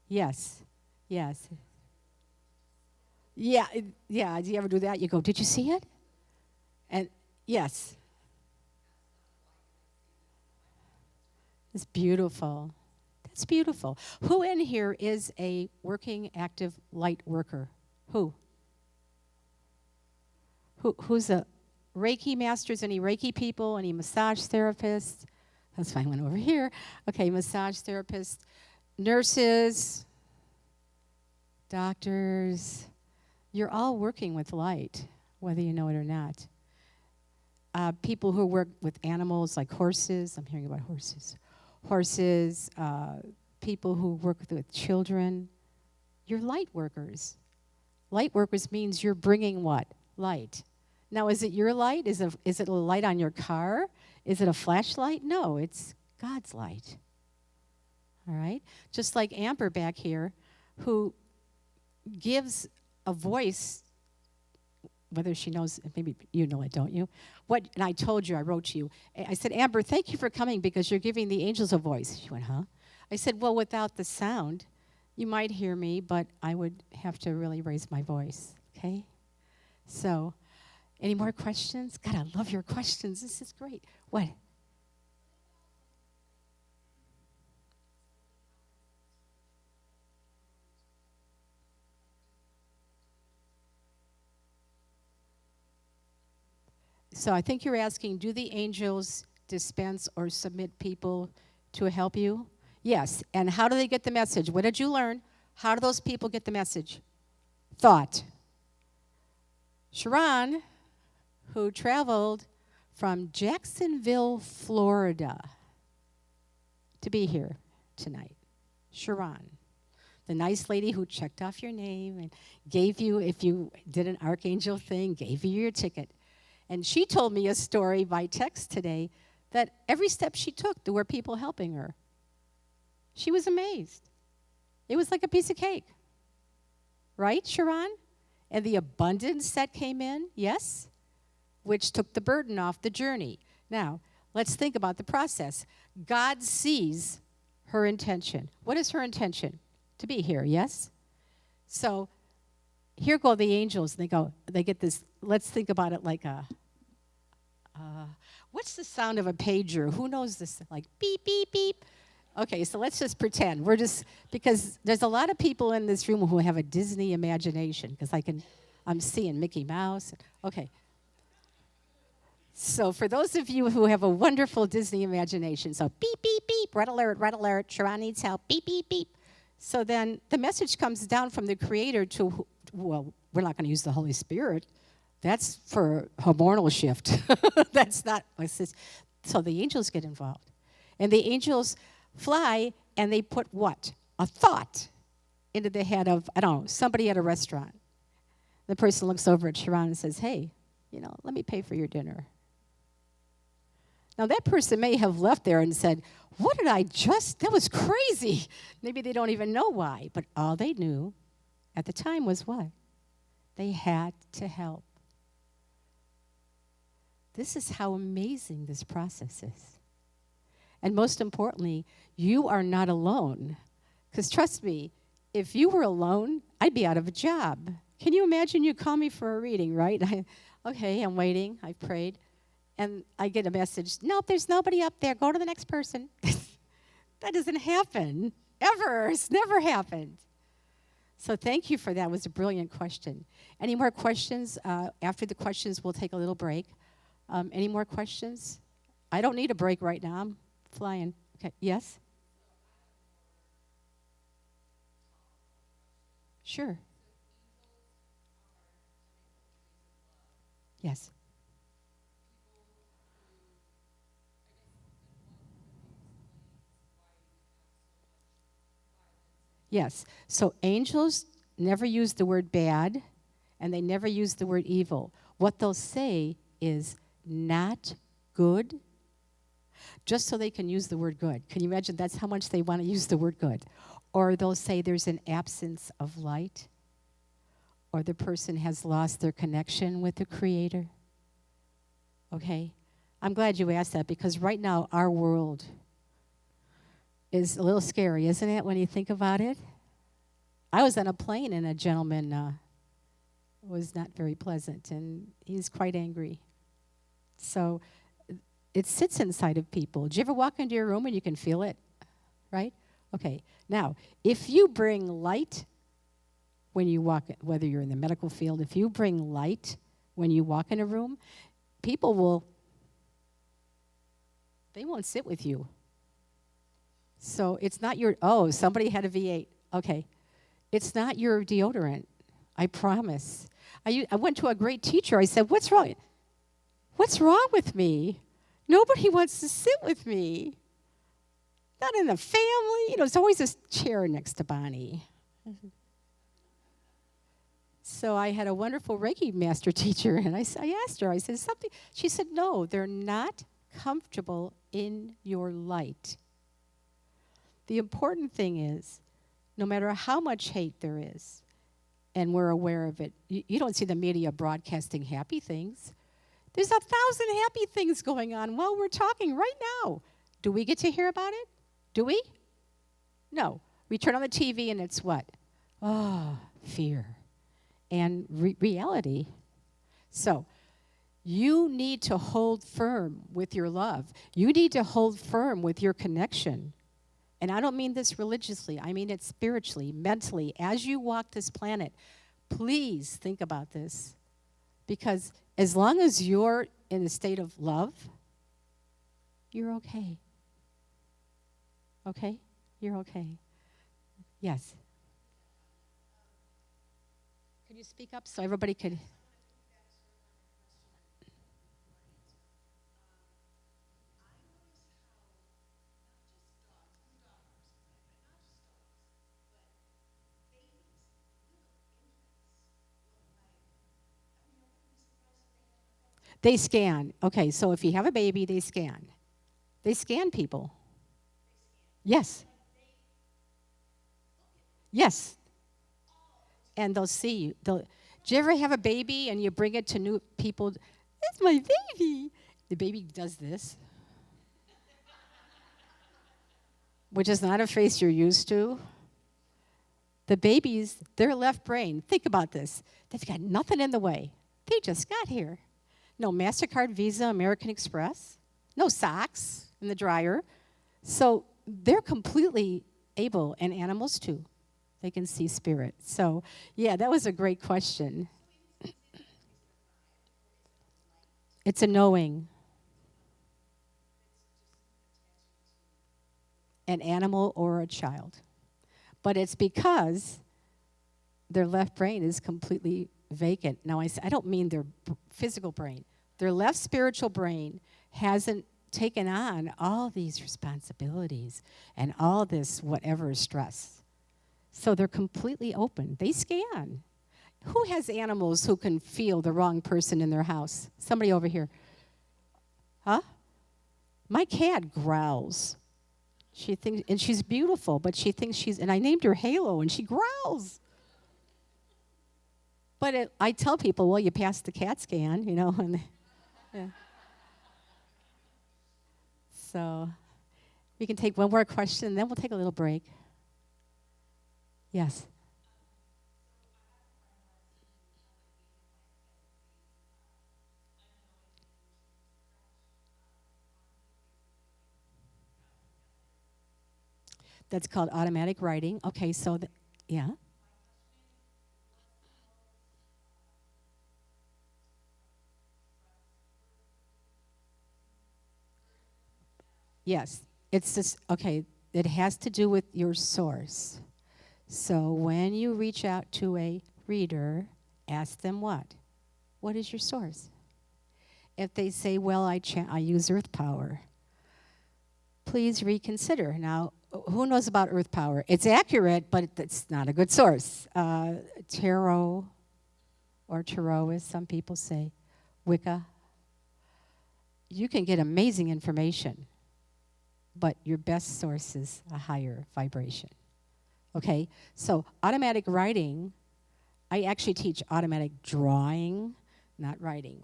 Yes. Yes. Yeah. Yeah. Do you ever do that? You go, did you see it? And yes. It's beautiful. That's beautiful. Who in here is a working, active light worker? Who's a Reiki masters? Any Reiki people? Any massage therapists? That's fine. One over here. Okay, massage therapists, nurses, doctors. You're all working with light, whether you know it or not. People who work with animals like horses. I'm hearing about horses. People who work with children. You're light workers. Light workers means you're bringing what? Light. Now, is it your light? Is it a light on your car? Is it a flashlight? No, it's God's light. All right? Just like Amber back here, who gives a voice, whether she knows, maybe you know it, don't you? And I told you, I wrote to you. I said, Amber, thank you for coming because you're giving the angels a voice. She went, huh? I said, well, without the sound, you might hear me, but I would have to really raise my voice, okay? So, any more questions? God, I love your questions. This is great. What? So I think you're asking, do the angels dispense or submit people to help you? Yes. And how do they get the message? What did you learn? How do those people get the message? Thought. Sharon, who traveled from Jacksonville, Florida, to be here tonight. Sharon, the nice lady who checked off your name and gave you, if you did an Archangel thing, gave you your ticket. And she told me a story by text today that every step she took, there were people helping her. She was amazed. It was like a piece of cake. Right, Sharon? And the abundance that came in, yes, which took the burden off the journey. Now, let's think about the process. God sees her intention. What is her intention? To be here, yes? So here go the angels, and they get this, let's think about it like what's the sound of a pager? Who knows this? Like beep, beep, beep. Okay, so let's just pretend. Because there's a lot of people in this room who have a Disney imagination, because I'm seeing Mickey Mouse. Okay. So for those of you who have a wonderful Disney imagination, so beep, beep, beep, red alert, Sharon needs help, beep, beep, beep. So then the message comes down from the Creator to, well, we're not going to use the Holy Spirit. That's for hormonal shift. That's not, so the angels get involved. And the angels fly and they put what? A thought into the head of, I don't know, somebody at a restaurant. The person looks over at Sharon and says, hey, let me pay for your dinner. Now, that person may have left there and said, what did I that was crazy. Maybe they don't even know why, but all they knew at the time was what? They had to help. This is how amazing this process is. And most importantly, you are not alone. Because trust me, if you were alone, I'd be out of a job. Can you imagine you call me for a reading, right? Okay, I'm waiting. I've prayed. And I get a message, nope, there's nobody up there. Go to the next person. That doesn't happen, ever. It's never happened. So thank you for that. It was a brilliant question. Any more questions? After the questions, we'll take a little break. Any more questions? I don't need a break right now. I'm flying. Okay, yes? Sure. Yes. Yes. So angels never use the word bad, and they never use the word evil. What they'll say is not good, just so they can use the word good. Can you imagine that's how much they want to use the word good? Or they'll say there's an absence of light, or the person has lost their connection with the Creator. Okay? I'm glad you asked that, because right now our world is a little scary, isn't it, when you think about it? I was on a plane and a gentleman was not very pleasant, and he's quite angry. So it sits inside of people. Did you ever walk into your room and you can feel it, right? Okay. Now, if you bring light when you walk, whether you're in the medical field, if you bring light when you walk in a room, people they won't sit with you. So it's not somebody had a V8. Okay. It's not your deodorant. I promise. I went to a great teacher. I said, what's wrong? What's wrong with me? Nobody wants to sit with me. Not in the family. There's always this chair next to Bonnie. So I had a wonderful Reiki master teacher, and I asked her, I said, something. She said, no, they're not comfortable in your light. The important thing is, no matter how much hate there is, and we're aware of it, you don't see the media broadcasting happy things. There's 1,000 happy things going on while we're talking right now. Do we get to hear about it? Do we? No. We turn on the TV and it's what? Oh, fear and reality. So you need to hold firm with your love. You need to hold firm with your connection. And I don't mean this religiously. I mean it spiritually, mentally. As you walk this planet, please think about this. Because as long as you're in a state of love, you're okay. Okay? You're okay. Yes. Can you speak up so everybody could? They scan. Okay, so if you have a baby, they scan. They scan people. Yes. Yes. And they'll see you. Do you ever have a baby and you bring it to new people? That's my baby. The baby does this, which is not a face you're used to. The babies, their left brain, think about this. They've got nothing in the way. They just got here. No MasterCard, Visa, American Express. No socks in the dryer. So they're completely able, and animals too. They can see spirit. So, yeah, that was a great question. It's a knowing. An animal or a child. But it's because their left brain is completely vacant. Now, I don't mean their physical brain. Their left spiritual brain hasn't taken on all these responsibilities and all this whatever stress. So they're completely open. They scan. Who has animals who can feel the wrong person in their house? Somebody over here. Huh? My cat growls. She thinks, and she's beautiful, but she thinks and I named her Halo, and she growls. But I tell people, well, you passed the CAT scan, and yeah. So we can take one more question, and then we'll take a little break. Yes. That's called automatic writing. Okay, so, yeah. Yes, it's this, okay, it has to do with your source. So when you reach out to a reader, ask them what? What is your source? If they say, well, I use earth power, please reconsider. Now, who knows about earth power? It's accurate, but it's not a good source. Tarot, or tarot as some people say, Wicca. You can get amazing information, but your best source is a higher vibration. Okay? So automatic writing, I actually teach automatic drawing, not writing.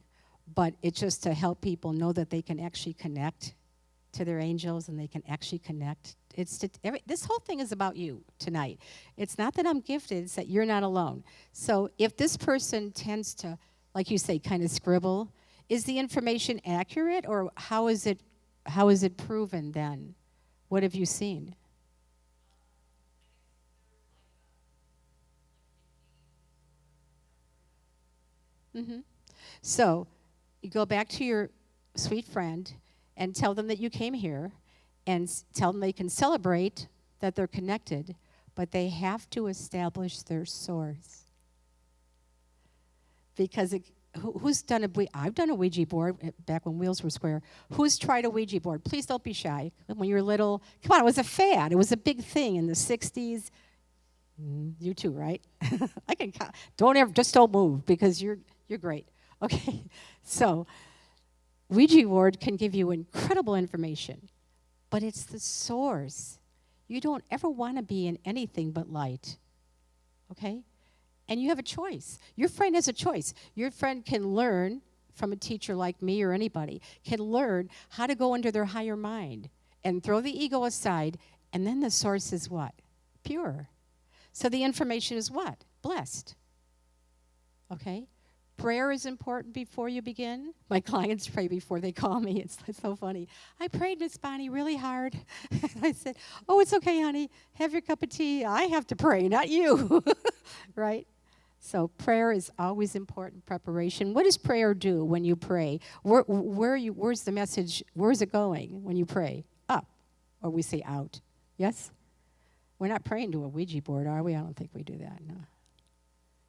But it's just to help people know that they can actually connect to their angels, and they can actually connect. This whole thing is about you tonight. It's not that I'm gifted, it's that you're not alone. So if this person tends to, like you say, kind of scribble, is the information accurate, or how is it proven then? What have you seen? Mm-hmm. So you go back to your sweet friend and tell them that you came here, and tell them they can celebrate that they're connected, but they have to establish their source. Because who's done I've done a Ouija board back when wheels were square. Who's tried a Ouija board? Please don't be shy. When you were little, come on, it was a fad. It was a big thing in the 60s. You too, right? I can don't move, because you're great. Okay, so Ouija board can give you incredible information, but it's the source. You don't ever want to be in anything but light, okay? And you have a choice. Your friend has a choice. Your friend can learn from a teacher like me or anybody, can learn how to go into their higher mind and throw the ego aside, and then the source is what? Pure. So the information is what? Blessed. Okay? Prayer is important before you begin. My clients pray before they call me. It's so funny. I prayed, Miss Bonnie, really hard. I said, oh, it's okay, honey. Have your cup of tea. I have to pray, not you. Right? So prayer is always important preparation. What does prayer do when you pray? Where's the message? Where's it going when you pray? Up. Or we say out. Yes? We're not praying to a Ouija board, are we? I don't think we do that, no.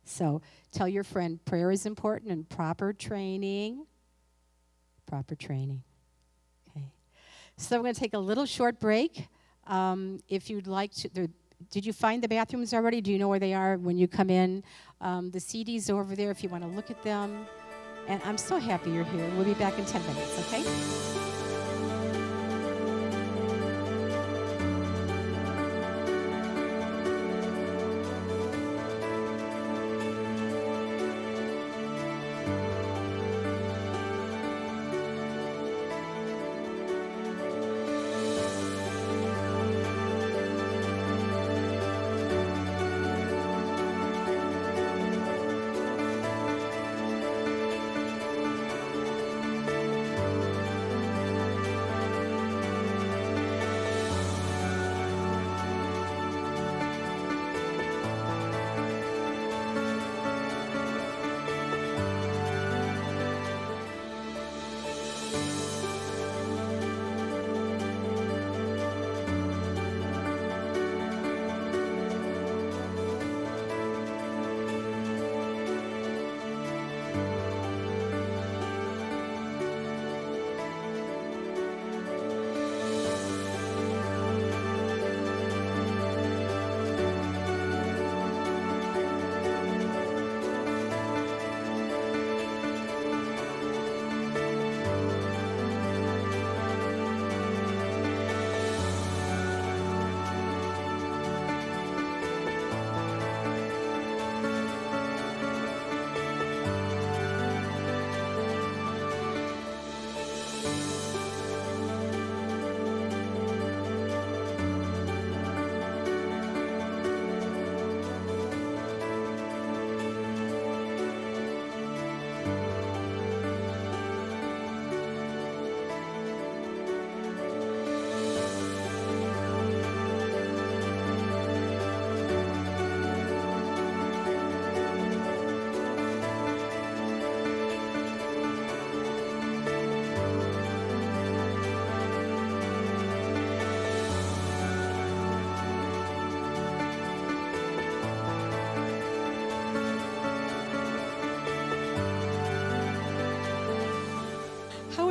So tell your friend prayer is important, and proper training. Proper training. Okay. So we're going to take a little short break. If you'd like to, did you find the bathrooms already? Do you know where they are when you come in? The CDs are over there if you want to look at them. And I'm so happy you're here. We'll be back in 10 minutes, okay?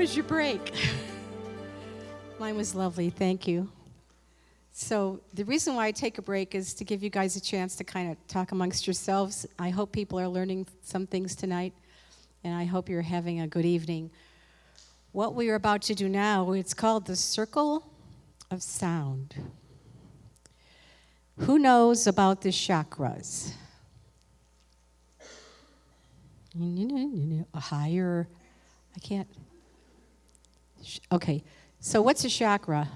was your break? Mine was lovely. Thank you. So the reason why I take a break is to give you guys a chance to kind of talk amongst yourselves. I hope people are learning some things tonight, and I hope you're having a good evening. What we are about to do now, it's called the Circle of Sound. Who knows about the chakras? A higher, I can't. Okay, so what's a chakra?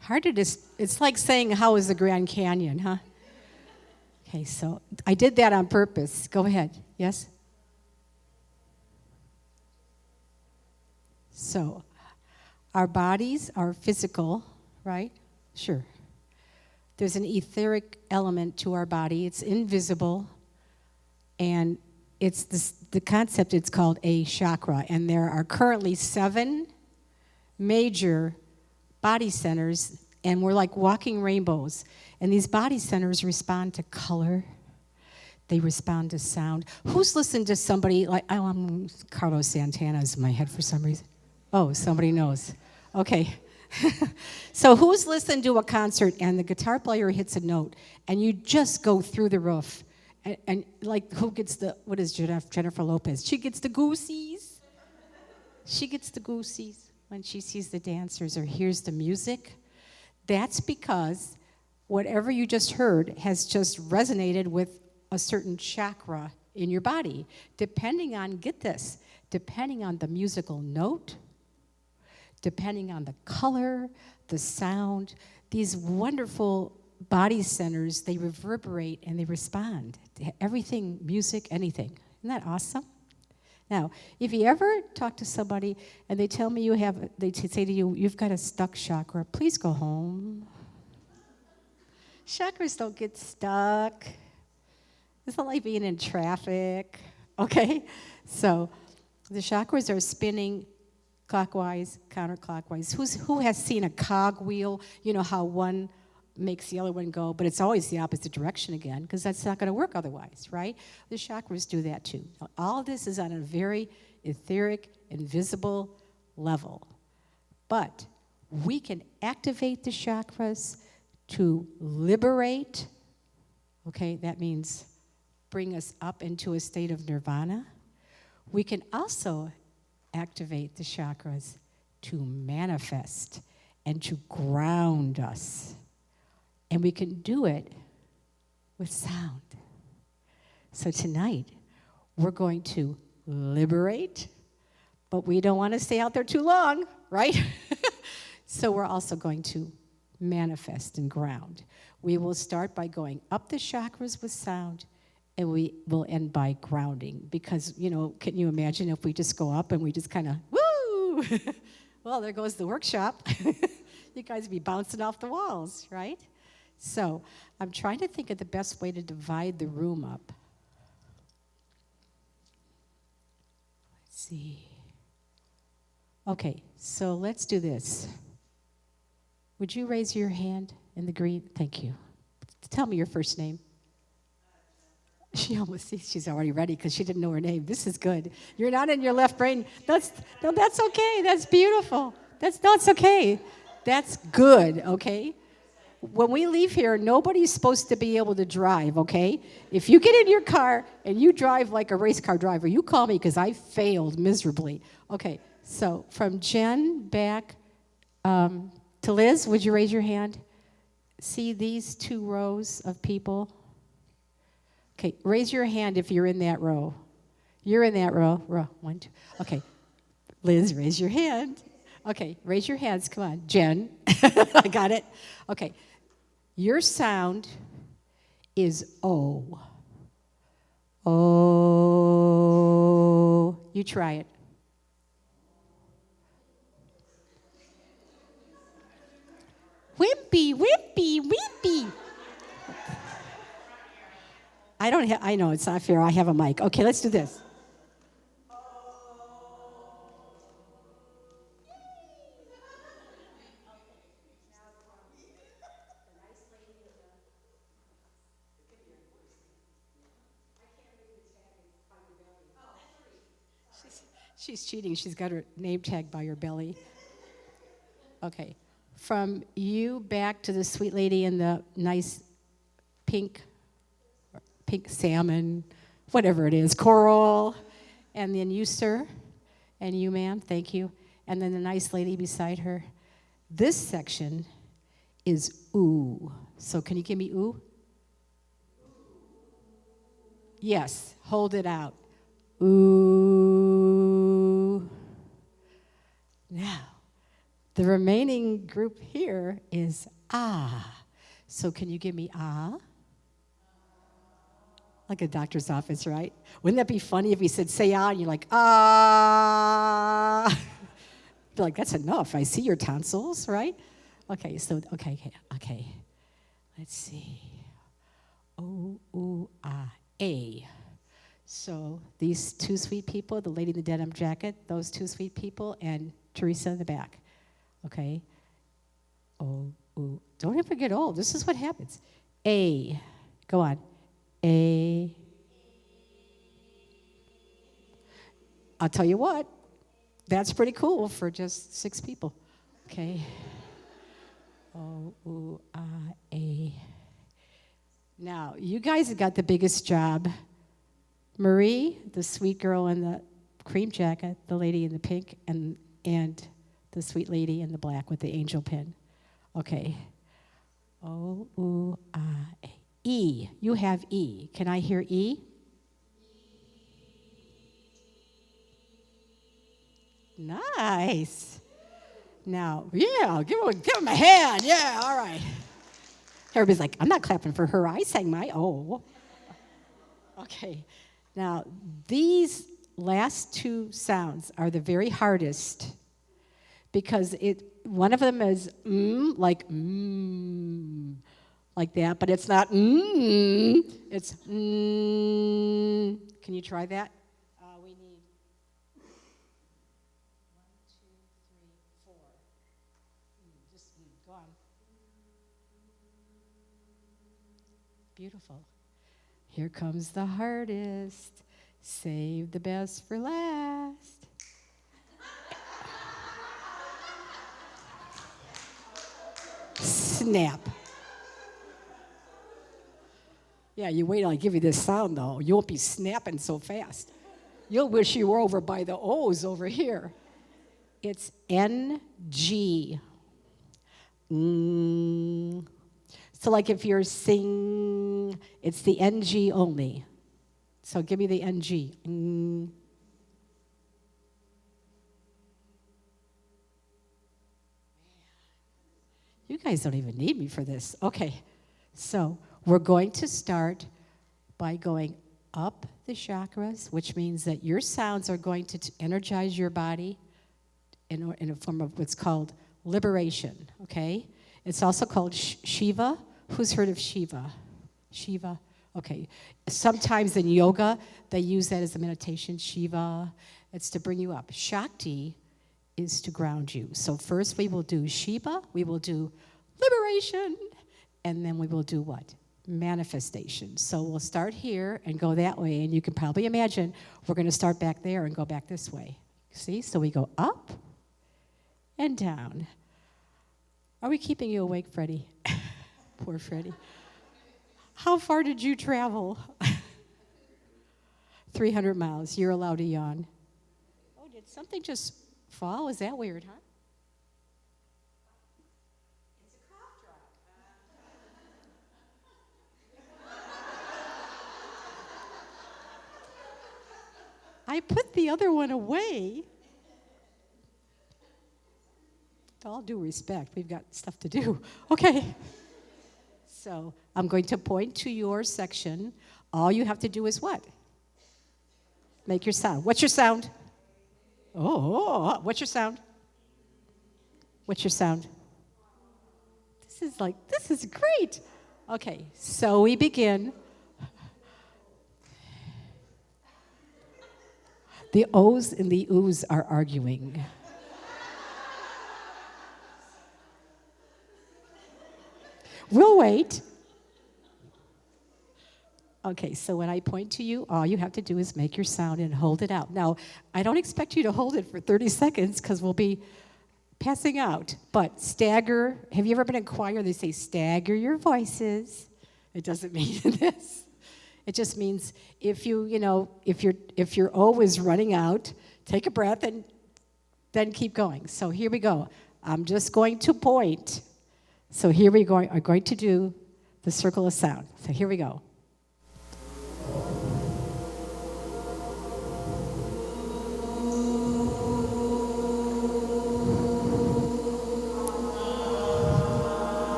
Hard to it's like saying, how is the Grand Canyon, huh? Okay, so I did that on purpose. Go ahead. Yes? So, our bodies are physical, right? Sure. There's an etheric element to our body. It's invisible, and it's the concept, it's called a chakra, and there are currently 7 major body centers, and we're like walking rainbows. And these body centers respond to color. They respond to sound. Who's listened to somebody like, Carlos Santana is in my head for some reason. Oh, somebody knows. Okay. So who's listened to a concert and the guitar player hits a note and you just go through the roof? And like, who gets what is Jennifer Lopez? She gets the goosies. She gets the goosies when she sees the dancers or hears the music. That's because whatever you just heard has just resonated with a certain chakra in your body, depending on, get this, depending on the musical note, depending on the color, the sound. These wonderful body centers, they reverberate and they respond to everything, music, anything. Isn't that awesome? Now, if you ever talk to somebody and they tell me they say to you, you've got a stuck chakra, please go home. Chakras don't get stuck. It's not like being in traffic, okay? So the chakras are spinning clockwise, counterclockwise. Who has seen a cog wheel? You know how one makes the other one go, but it's always the opposite direction again, because that's not going to work otherwise, right? The chakras do that too. All of this is on a very etheric, invisible level. But we can activate the chakras to liberate, okay? That means bring us up into a state of nirvana. We can also activate the chakras to manifest and to ground us. And we can do it with sound. So tonight, we're going to liberate, but we don't want to stay out there too long, right? So we're also going to manifest and ground. We will start by going up the chakras with sound, and we will end by grounding. Because, can you imagine if we just go up and we just kind of, woo! Well, there goes the workshop. You guys would be bouncing off the walls, right? So I'm trying to think of the best way to divide the room up. Let's see. Okay, so let's do this. Would you raise your hand in the green? Thank you. Tell me your first name. She almost sees she's already ready because she didn't know her name. This is good. You're not in your left brain. That's okay. That's beautiful. That's okay. That's good, okay? When we leave here, nobody's supposed to be able to drive, okay? If you get in your car and you drive like a race car driver, you call me because I failed miserably. Okay, so from Jen back to Liz, would you raise your hand? See these 2 rows of people? Okay, raise your hand if you're in that row. You're in that row. 1, 2. Okay, Liz, raise your hand. Okay, raise your hands. Come on, Jen. I got it. Okay. Your sound is O. O. You try it. Wimpy, wimpy, wimpy. I know, it's not fair. I have a mic. Okay, let's do this. She's cheating. She's got her name tag by her belly. Okay. From you back to the sweet lady in the nice pink salmon, whatever it is, coral. And then you, sir. And you, ma'am. Thank you. And then the nice lady beside her. This section is ooh. So can you give me ooh? Yes. Hold it out. Ooh. Now, the remaining group here is ah. So can you give me ah? Like a doctor's office, right? Wouldn't that be funny if he said say ah and you're like ah? Be like, that's enough. I see your tonsils, right? Okay, so okay. Let's see. Oh, ooh, ah, a. So these two sweet people, the lady in the denim jacket, those two sweet people, and Teresa in the back. Okay. Oh, ooh. Don't ever get old. This is what happens. A. Go on. A. I'll tell you what. That's pretty cool for just 6 people. Okay. Oh, ooh, ah, a. Now, you guys have got the biggest job. Marie, the sweet girl in the cream jacket, the lady in the pink, and the sweet lady in the black with the angel pin. Okay. Oh, ooh, ah, a. E. You have E. Can I hear E? Nice. Now, yeah, give him a hand. Yeah, all right. Everybody's like, I'm not clapping for her. I sang my O. Okay. Now, these last 2 sounds are the very hardest because one of them is like that, but it's not it's Can you try that? We need 1, 2, 3, 4. Just go on. Beautiful. Here comes the hardest. Save the best for last. Snap. Yeah, you wait till I give you this sound, though. You won't be snapping so fast. You'll wish you were over by the O's over here. It's N-G. So like if you're sing, it's the NG only. So give me the NG. You guys don't even need me for this. Okay, so we're going to start by going up the chakras, which means that your sounds are going to energize your body in a form of what's called liberation, okay? It's also called Shiva. Who's heard of Shiva? Shiva? Okay. Sometimes in yoga, they use that as a meditation, Shiva. It's to bring you up. Shakti is to ground you. So first we will do Shiva, we will do liberation, and then we will do what? Manifestation. So we'll start here and go that way, and you can probably imagine we're going to start back there and go back this way. See? So we go up and down. Are we keeping you awake, Freddie? Poor Freddie. How far did you travel? 300 miles. You're allowed to yawn. Oh, did something just fall? Is that weird, huh? It's a cough drop. I put the other one away. With all due respect, we've got stuff to do. Okay. So I'm going to point to your section. All you have to do is what? Make your sound. What's your sound? Oh, what's your sound? What's your sound? This is great. Okay, so we begin. The O's and the Oo's are arguing. We'll wait. Okay, so when I point to you, all you have to do is make your sound and hold it out. Now, I don't expect you to hold it for 30 seconds because we'll be passing out, but stagger. Have you ever been in choir? They say stagger your voices. It doesn't mean this. It just means if if your O is running out, take a breath and then keep going. So here we go. I'm just going to point. So here we are going to do the circle of sound. So here we go.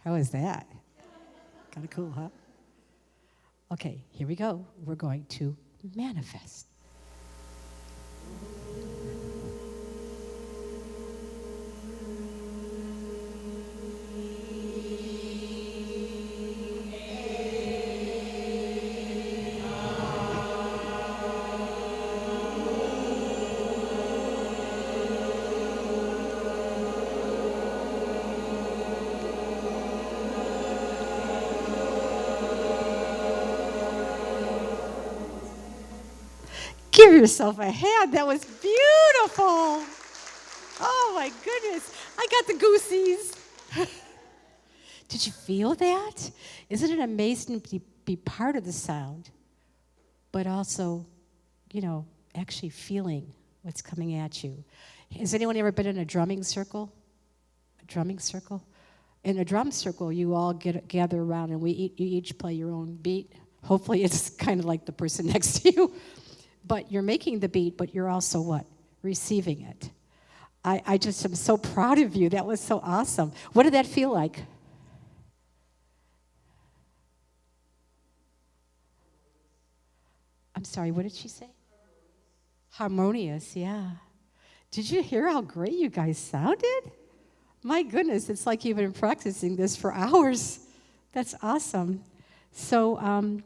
How is that? Kind of cool, huh? Okay, here we go. We're going to manifest. Give yourself a hand. That was beautiful. Oh my goodness. I got the goosies. Did you feel that? Isn't it amazing to be part of the sound, but also, actually feeling what's coming at you? Has anyone ever been in a drumming circle? A drumming circle? In a drum circle, you all gather around and you each play your own beat. Hopefully it's kind of like the person next to you. But you're making the beat, but you're also what? Receiving it. I just am so proud of you. That was so awesome. What did that feel like? I'm sorry, what did she say? Harmonious, yeah. Did you hear how great you guys sounded? My goodness, it's like you've been practicing this for hours. That's awesome. So,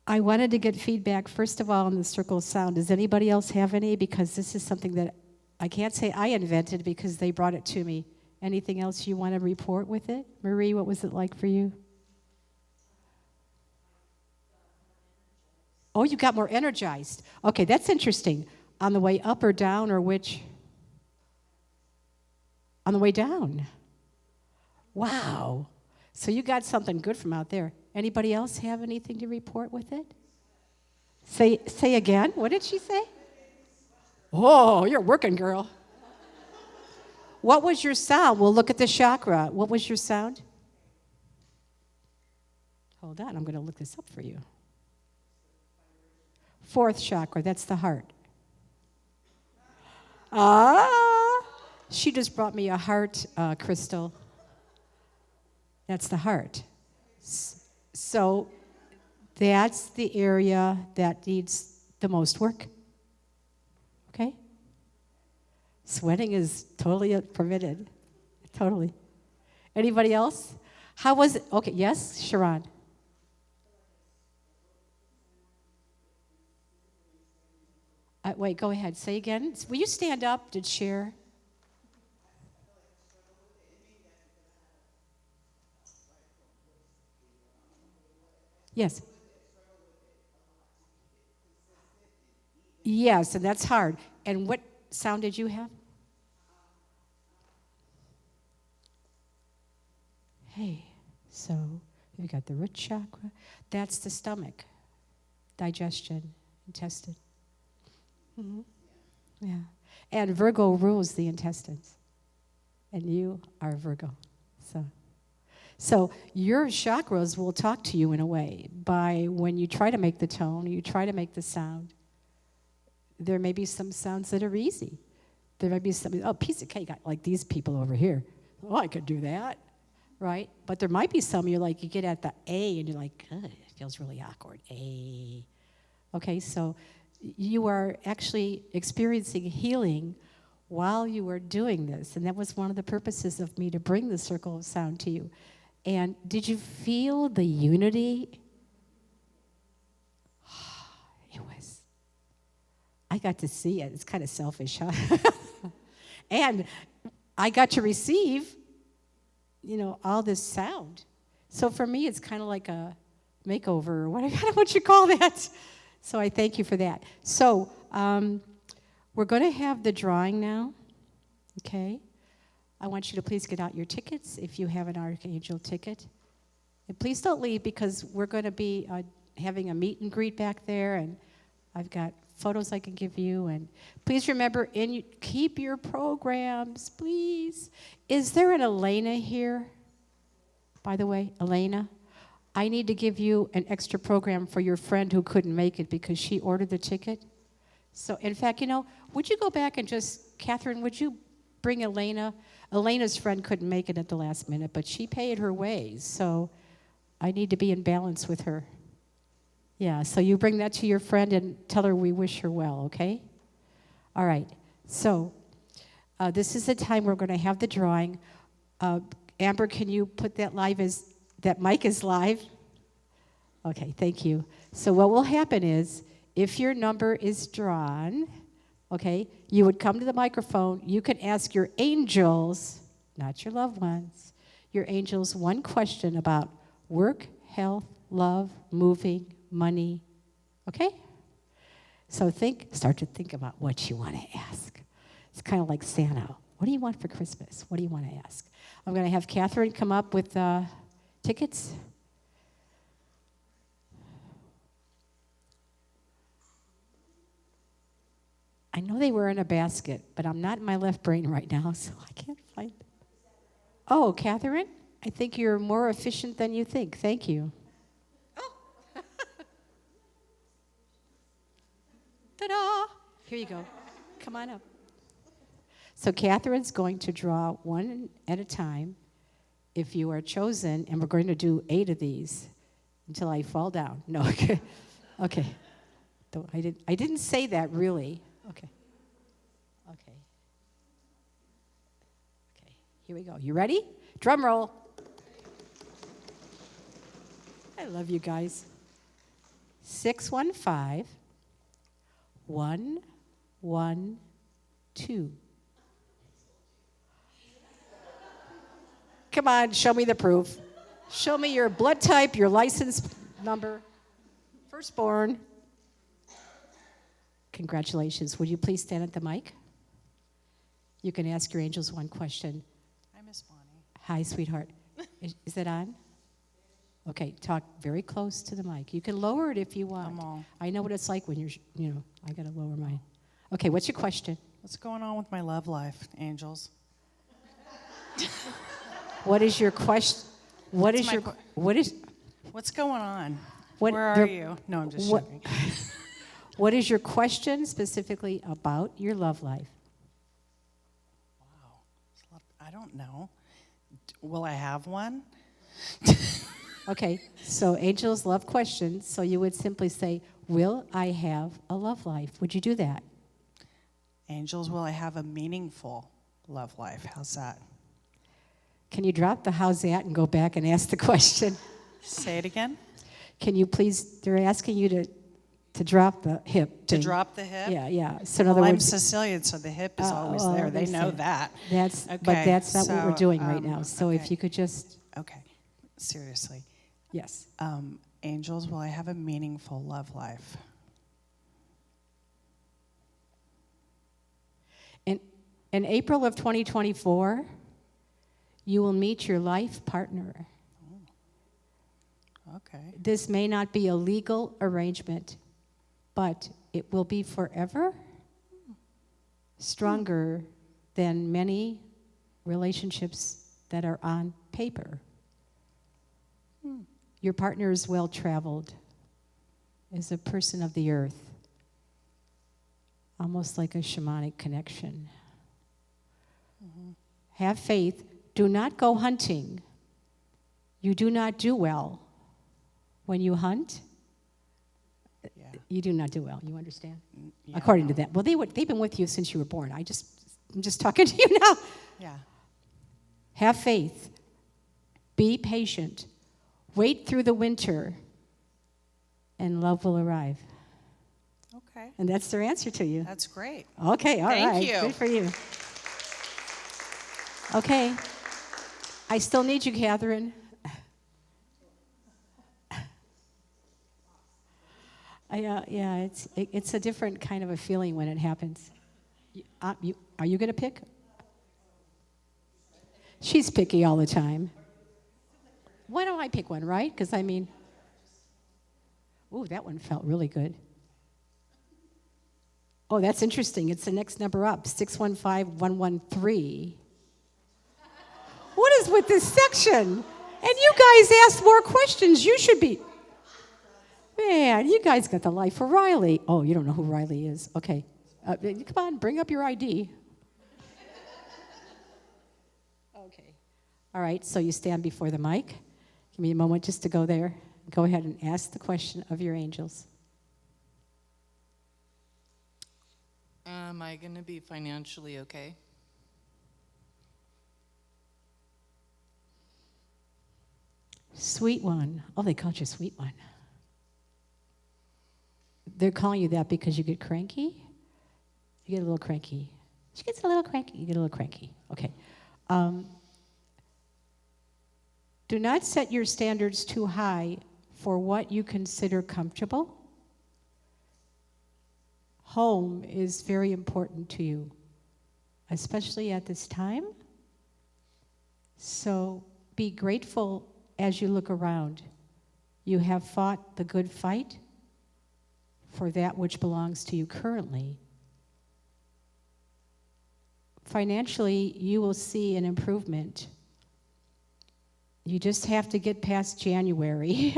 I wanted to get feedback, first of all, on the circle of sound. Does anybody else have any? Because this is something that I can't say I invented because they brought it to me. Anything else you want to report with it? Marie, what was it like for you? Oh, you got more energized. Okay, that's interesting. On the way up or down, or which? On the way down. Wow. So you got something good from out there. Anybody else have anything to report with it? Say again. What did she say? Oh, you're working, girl. What was your sound? We'll look at the chakra. What was your sound? Hold on, I'm going to look this up for you. Fourth chakra, that's the heart. She just brought me a heart crystal. That's the heart. So that's the area that needs the most work. Okay? Sweating is totally permitted. Totally. Anybody else? How was it? Okay, yes, Sharon. Wait, go ahead. Say again. Will you stand up to share? Yes. Yes, and that's hard. And what sound did you have? Hey, so we got the root chakra. That's the stomach, digestion, intestine. Mm-hmm. Yeah. And Virgo rules the intestines. And you are Virgo. So your chakras will talk to you in a way by when you try to make the tone, you try to make the sound. There may be some sounds that are easy. There might be some, piece of cake, like these people over here. Oh, I could do that, right? But there might be some you get at the A and you're like, it feels really awkward. A. Okay, so you are actually experiencing healing while you are doing this. And that was one of the purposes of me to bring the circle of sound to you. And did you feel the unity? It was, I got to see it. It's kind of selfish, huh? And I got to receive, all this sound. So for me, it's kind of like a makeover, or what, I don't know what you call that. So I thank you for that. So we're going to have the drawing now, okay? I want you to please get out your tickets if you have an Archangel ticket. And please don't leave, because we're going to be having a meet and greet back there, and I've got photos I can give you. And please remember, keep your programs, please. Is there an Elena here? By the way, Elena, I need to give you an extra program for your friend who couldn't make it because she ordered the ticket. So, in fact, would you go back and Catherine, would you bring Elena? Elena's friend couldn't make it at the last minute, but she paid her ways, so I need to be in balance with her. Yeah, so you bring that to your friend and tell her we wish her well, okay? All right, so this is the time we're going to have the drawing. Amber, can you put that that mic is live? Okay, thank you. So what will happen is, if your number is drawn, okay, you would come to the microphone. You can ask your angels, not your loved ones, your angels one question about work, health, love, moving, money, okay? So start to think about what you want to ask. It's kind of like Santa. What do you want for Christmas? What do you want to ask? I'm going to have Catherine come up with tickets. I know they were in a basket, but I'm not in my left brain right now, so I can't find them. Oh, Catherine, I think you're more efficient than you think. Thank you. Oh. Ta-da! Here you go. Come on up. So Catherine's going to draw one at a time if you are chosen, and we're going to do 8 of these until I fall down. No, okay. Okay. I didn't say that really. Okay. Okay. Okay. Here we go. You ready? Drum roll. I love you guys. 615 112. Come on, show me the proof. Show me your blood type, your license number. Firstborn. Congratulations. Would you please stand at the mic? You can ask your angels one question. Hi, Miss Bonnie. Hi, sweetheart. Is that on? Okay, talk very close to the mic. You can lower it if you want. I know what it's like when I got to lower mine. Okay, what's your question? What's going on with my love life, angels? What is your question? What's going on? Where are you? No, I'm just joking. What is your question specifically about your love life? Wow. I don't know. Will I have one? Okay, so angels love questions, so you would simply say, will I have a love life? Would you do that? Angels, will I have a meaningful love life? How's that? Can you drop the how's that and go back and ask the question? Say it again. Can you please, they're asking you to drop the hip. To drop the hip? Yeah. So in other I'm words, Sicilian, so the hip is always there. They know that. But that's not what we're doing right now. So if you could just... Okay. Seriously. Yes. Angels, will I have a meaningful love life? In April of 2024, you will meet your life partner. Okay. This may not be a legal arrangement, but it will be forever stronger than many relationships that are on paper. Your partner is well-traveled, is a person of the earth, almost like a shamanic connection. Have faith. Do not go hunting. You do not do well when you hunt. Yeah. You do not do well. You understand? Yeah, According to no. that. Well, they've been with you since you were born. I'm just talking to you now. Yeah. Have faith. Be patient. Wait through the winter, and love will arrive. Okay. And that's their answer to you. That's great. Okay, all right. Thank you. Good for you. Okay. I still need you, Catherine. Yeah, it's a different kind of a feeling when it happens. Are you going to pick? She's picky all the time. Why don't I pick one, right? Because ooh, that one felt really good. Oh, that's interesting. It's the next number up, 615113. What is with this section? And you guys asked more questions. You should be. Man, you guys got the life of Riley. Oh, you don't know who Riley is. Okay. Come on, bring up your ID. Okay. All right, so you stand before the mic. Give me a moment just to go there. Go ahead and ask the question of your angels. Am I going to be financially okay? Sweet one. Oh, they called you sweet one. They're calling you that because you get cranky? You get a little cranky. She gets a little cranky. You get a little cranky. Okay. Do not set your standards too high for what you consider comfortable. Home is very important to you, especially at this time. So be grateful as you look around. You have fought the good fight for that which belongs to you currently. Financially, you will see an improvement. You just have to get past January.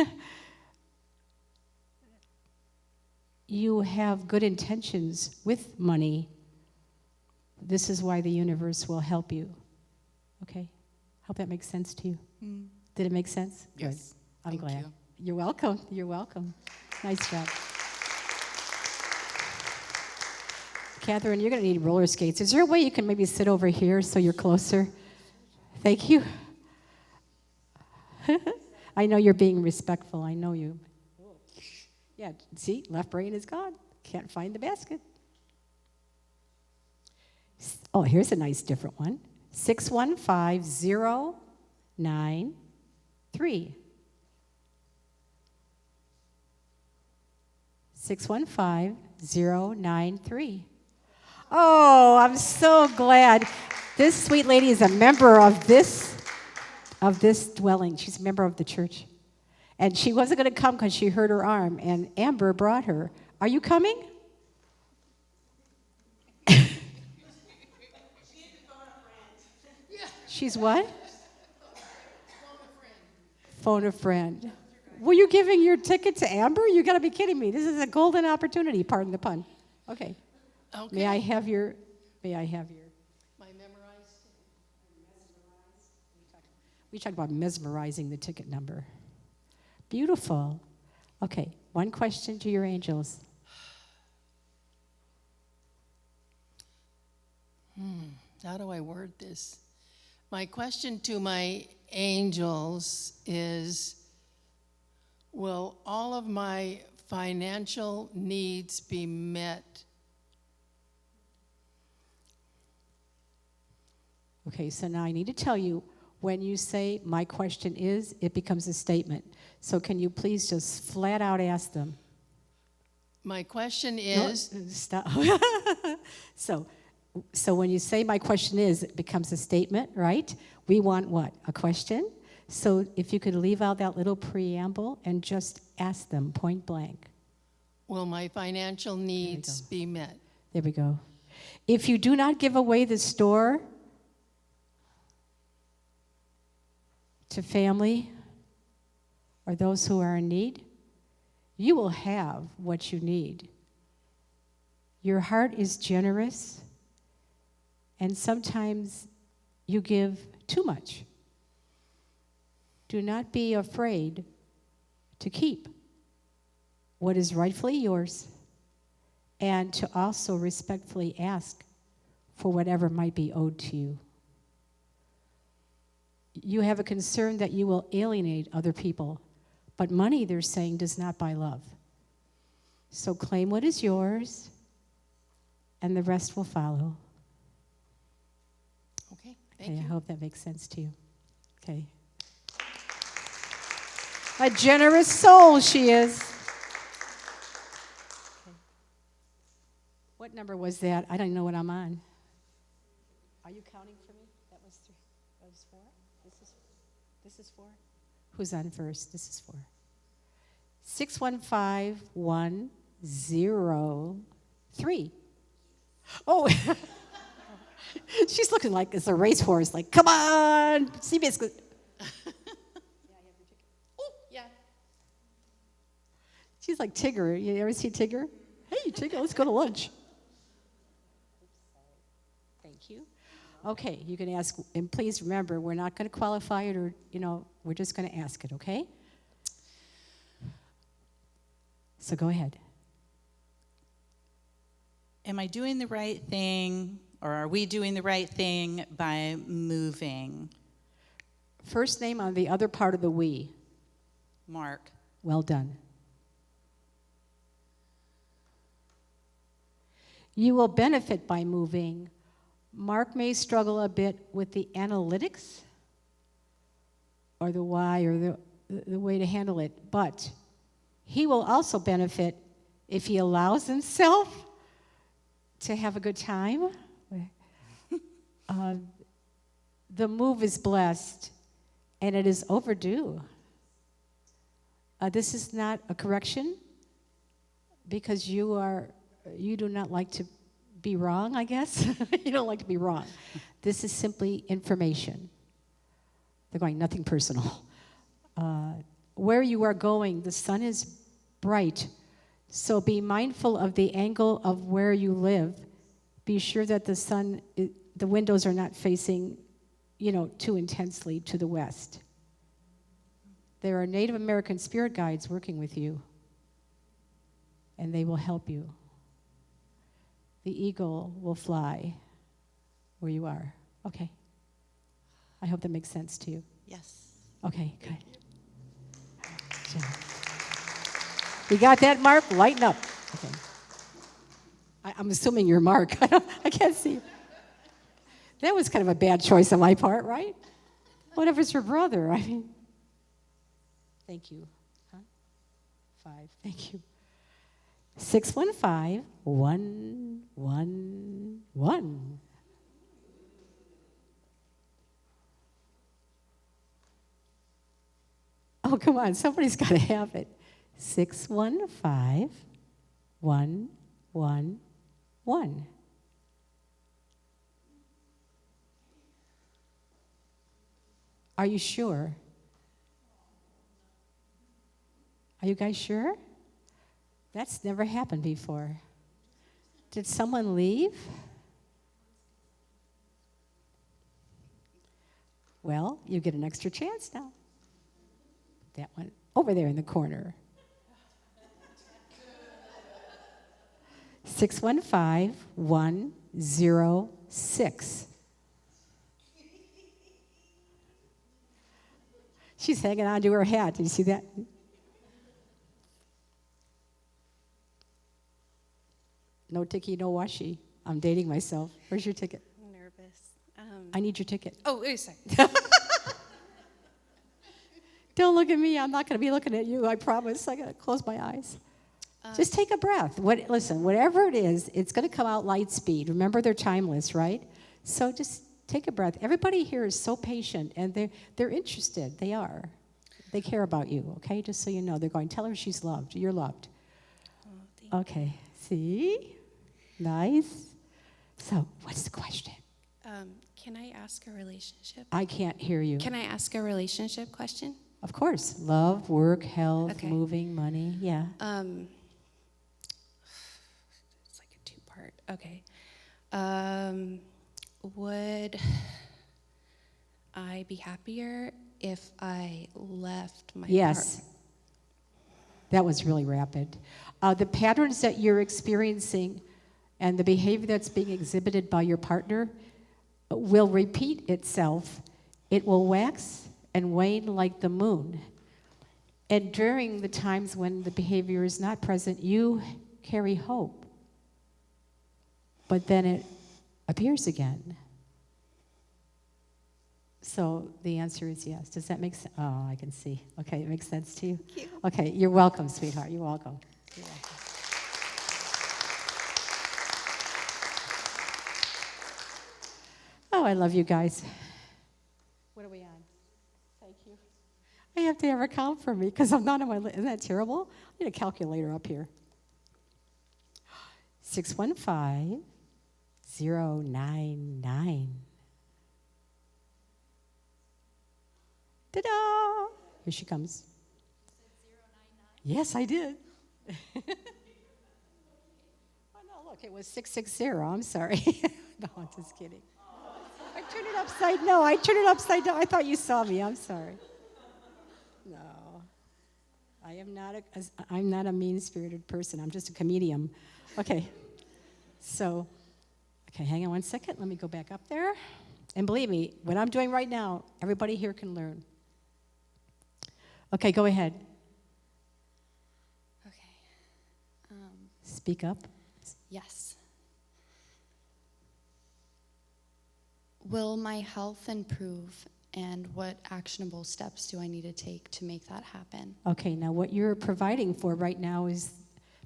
You have good intentions with money. This is why the universe will help you. Okay? Hope that makes sense to you. Did it make sense? Yes. Good. I'm Thank glad. you. You're welcome. You're welcome. Nice job. Catherine, you're going to need roller skates. Is there a way you can maybe sit over here so you're closer? Thank you. I know you're being respectful. I know you. Yeah, see, left brain is gone. Can't find the basket. Oh, here's a nice different one. 615093. 615093. Oh, I'm so glad. This sweet lady is a member of this dwelling. She's a member of the church. And she wasn't going to come because she hurt her arm, and Amber brought her. Are you coming? She's what? Phone a friend. Were you giving your ticket to Amber? You got to be kidding me. This is a golden opportunity, pardon the pun. Okay. Okay. May I have your My memorized? We talked about mesmerizing the ticket number. Beautiful. Okay, one question to your angels. How do I word this? My question to my angels is, will all of my financial needs be met? Okay, so now I need to tell you, when you say, my question is, it becomes a statement. So can you please just flat out ask them? My question No, is, stop. So when you say, my question is, it becomes a statement, right? We want what? A question? So if you could leave out that little preamble and just ask them point blank. will my financial needs be met? There we go. If you do not give away the store to family or those who are in need, you will have what you need. Your heart is generous, and sometimes you give too much. Do not be afraid to keep what is rightfully yours, and to also respectfully ask for whatever might be owed to you. You have a concern that you will alienate other people, but money, they're saying, does not buy love. So claim what is yours, and the rest will follow. Okay, Okay, thank I you. hope that makes sense to you. Okay. A generous soul she is. Okay. What number was that? I don't know what I'm on. Are you counting for me? That was 3. That was 4? This is 4? Who's on first? This is 4. 615103. Oh, she's looking like it's a racehorse. Like, come on, see basically. Oh, yeah. She's like Tigger. You ever see Tigger? Hey, Tigger, let's go to lunch. Thank you. Okay, you can ask, and please remember, we're not going to qualify it, or we're just going to ask it. Okay? So go ahead. Am I doing the right thing, or are we doing the right thing by moving? First name on the other part of the we. Mark. Well done. You will benefit by moving. Mark may struggle a bit with the analytics or the why or the way to handle it, but he will also benefit if he allows himself to have a good time. The move is blessed, and it is overdue. This is not a correction, because you do not like to be wrong, I guess. You don't like to be wrong. This is simply information. They're going, nothing personal. Where you are going, the sun is bright, so be mindful of the angle of where you live. Be sure that the windows are not facing, too intensely to the west. There are Native American spirit guides working with you, and they will help you. The eagle will fly where you are. Okay. I hope that makes sense to you. Yes. Okay, good. You got that, Mark? Lighten up. Okay. I'm assuming you're Mark. I can't see. That was kind of a bad choice on my part, right? What if it's your brother? I mean, thank you. Huh? 5, thank you. 615111. Oh, come on, somebody's got to have it. 615111. Are you sure? Are you guys sure? That's never happened before. Did someone leave? Well, you get an extra chance now. That one over there in the corner. 615106. She's hanging on to her hat. Did you see that? No ticky, no washi. I'm dating myself. Where's your ticket? I'm nervous. I need your ticket. Oh, wait a second. Don't look at me. I'm not going to be looking at you. I promise. I got to close my eyes. Just take a breath. Listen, whatever it is, it's going to come out light speed. Remember, they're timeless, right? So just take a breath. Everybody here is so patient, and they're interested. They are. They care about you, okay? Just so you know. They're going, tell her she's loved. You're loved. Oh, thank you. Okay. See? Nice. So, what's the question? Can I ask a relationship? I can't hear you. Can I ask a relationship question? Of course. Love, work, health, Okay. moving, money. Yeah. It's like a 2-part. Okay. Would I be happier if I left my Yes. That was really rapid. The patterns that you're experiencing and the behavior that's being exhibited by your partner will repeat itself. It will wax and wane like the moon. And during the times when the behavior is not present, you carry hope. But then it appears again. So the answer is yes. Does that make sense? Oh, I can see. Okay, it makes sense to you? Thank you. Okay, you're welcome, sweetheart. You're welcome. You're welcome. Oh, I love you guys. What are we on? Thank you. I have to have a count for me because I'm not on my list. Isn't that terrible? I need a calculator up here. 615-099. Ta-da! Here she comes. Yes, I did. Oh, no, look, it was 660. I'm sorry. No, I'm just kidding. I turned it upside down. I thought you saw me. I'm sorry. No. I'm not a mean-spirited person. I'm just a comedian. Okay. So, okay, hang on one second. Let me go back up there. And believe me, what I'm doing right now, everybody here can learn. Okay, go ahead. Okay. Speak up. Yes. Will my health improve, and what actionable steps do I need to take to make that happen? Okay, now what you're providing for right now is,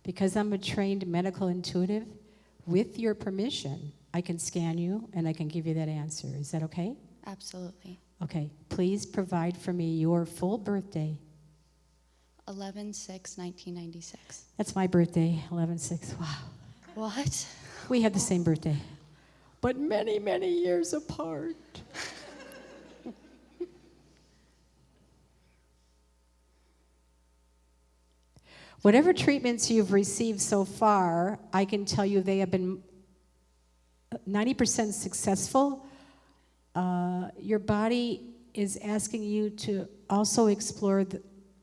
because I'm a trained medical intuitive, with your permission, I can scan you and I can give you that answer. Is that okay? Absolutely. Okay, please provide for me your full birthday. 11/6/1996. That's my birthday, 11/6. Wow. What? We have the same birthday, but many, many years apart. Whatever treatments you've received so far, I can tell you they have been 90% successful. Your body is asking you to also explore the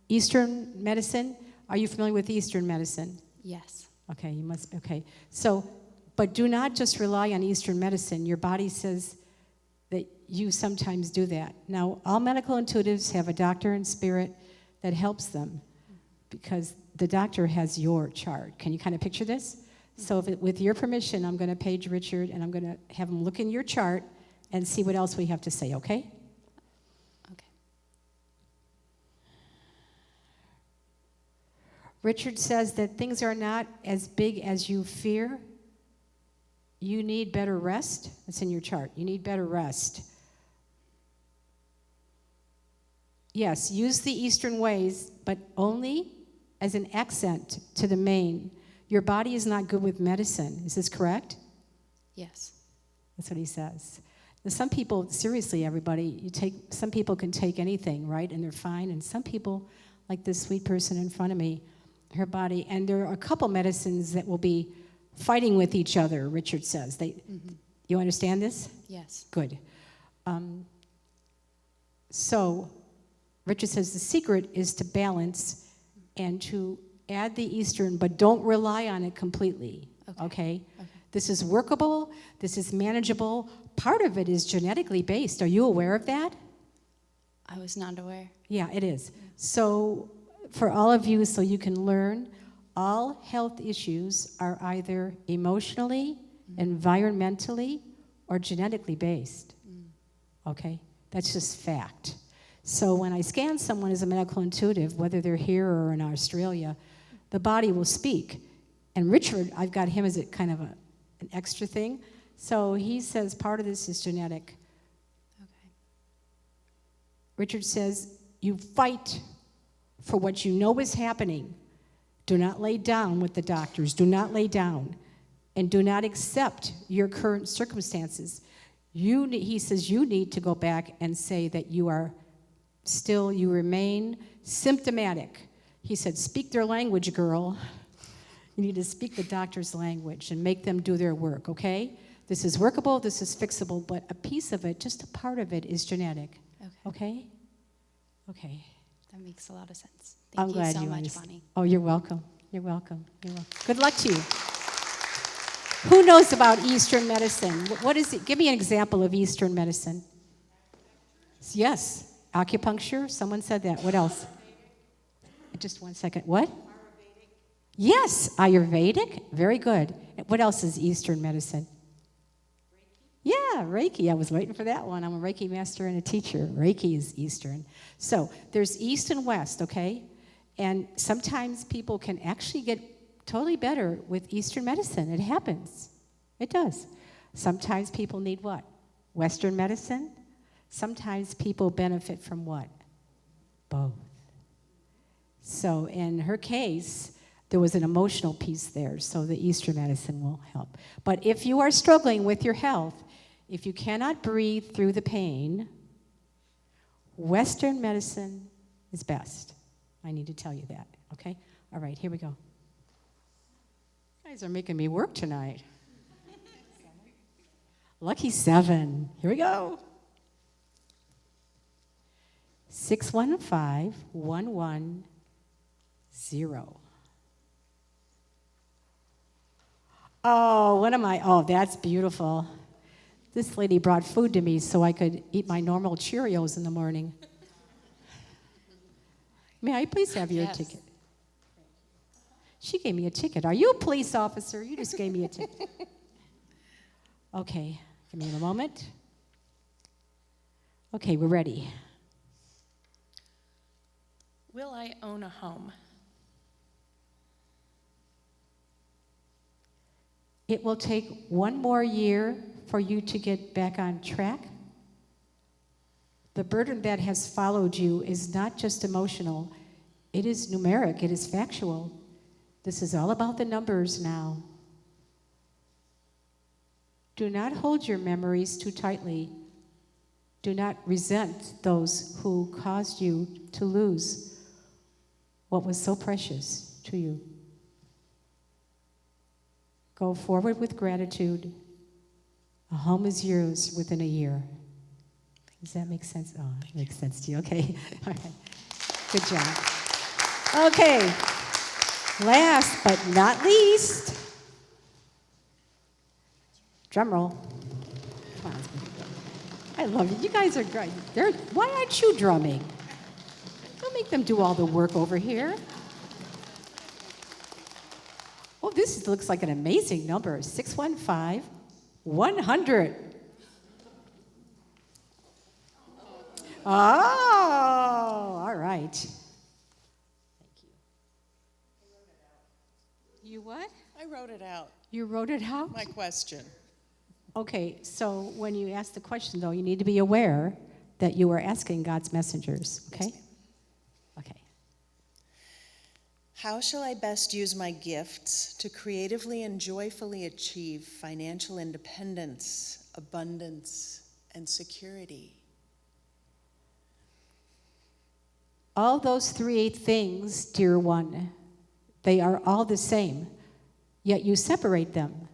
Eastern medicine. Are you familiar with Eastern medicine? Yes. Okay, you must, okay. So, but do not just rely on Eastern medicine. Your body says that you sometimes do that. Now, all medical intuitives have a doctor in spirit that helps them because the doctor has your chart. Can you kind of picture this? So with your permission, I'm going to page Richard and I'm going to have him look in your chart and see what else we have to say, okay? Okay. Richard says that things are not as big as you fear. You need better rest. It's in your chart. You need better rest. Yes, use the Eastern ways, but only as an accent to the main. Your body is not good with medicine. Is this correct? Yes. That's what he says. Now, some people, seriously, everybody, some people can take anything, right? And they're fine. And some people, like this sweet person in front of me, her body, and there are a couple medicines that will be fighting with each other, Richard says. You understand this? Yes. Good. So, Richard says the secret is to balance and to add the Eastern, but don't rely on it completely, okay? This is workable, this is manageable. Part of it is genetically based. Are you aware of that? I was not aware. Yeah, it is. So for all of you, so you can learn, all health issues are either emotionally, environmentally, or genetically based, okay? That's just fact. So when I scan someone as a medical intuitive, whether they're here or in Australia, the body will speak. And Richard, I've got him as a kind of an extra thing. So he says part of this is genetic. Okay. Richard says, you fight for what you know is happening. Do not lay down with the doctors. Do not lay down. And do not accept your current circumstances. He says you need to go back and say that you remain symptomatic. He said, speak their language, girl. You need to speak the doctor's language and make them do their work, okay? This is workable, this is fixable, but a piece of it, just a part of it, is genetic. Okay. Okay? Okay. That makes a lot of sense. I'm Thank you glad so you much, understand. Bonnie. Oh, you're welcome. You're welcome. You're welcome. Good luck to you. Who knows about Eastern medicine? What is it? Give me an example of Eastern medicine. Yes, acupuncture. Someone said that. What else? Just one second. What? Yes, Ayurvedic. Very good. What else is Eastern medicine? Yeah, Reiki. I was waiting for that one. I'm a Reiki master and a teacher. Reiki is Eastern. So there's East and West, okay? And sometimes people can actually get totally better with Eastern medicine. It happens. It does. Sometimes people need what? Western medicine. Sometimes people benefit from what? Both. So in her case, there was an emotional piece there, so the Eastern medicine will help. But if you are struggling with your health, if you cannot breathe through the pain, Western medicine is best. I need to tell you that, okay? All right, here we go. You guys are making me work tonight. Lucky 7. Here we go. 615110. Oh, what am I? Oh, that's beautiful. This lady brought food to me so I could eat my normal Cheerios in the morning. May I please have your ticket? She gave me a ticket. Are you a police officer? You just gave me a ticket. Okay, give me a moment. Okay, we're ready. Will I own a home? It will take one more year for you to get back on track. The burden that has followed you is not just emotional, it is numeric, it is factual. This is all about the numbers now. Do not hold your memories too tightly. Do not resent those who caused you to lose what was so precious to you. Go forward with gratitude. A home is yours within a year. Does that make sense? Oh, it makes sense to you. Okay. All right. Good job. Okay. Last but not least, drum roll. Come on. I love you. You guys are great. Why aren't you drumming? Don't make them do all the work over here. Oh, this looks like an amazing number. 615-100. Oh, all right. Thank you. You what? I wrote it out, You wrote it out? my question. Okay, so when you ask the question, though, you need to be aware that you are asking God's messengers, okay? Okay. How shall I best use my gifts to creatively and joyfully achieve financial independence, abundance, and security? All those 3 things, dear one, they are all the same, yet you separate them.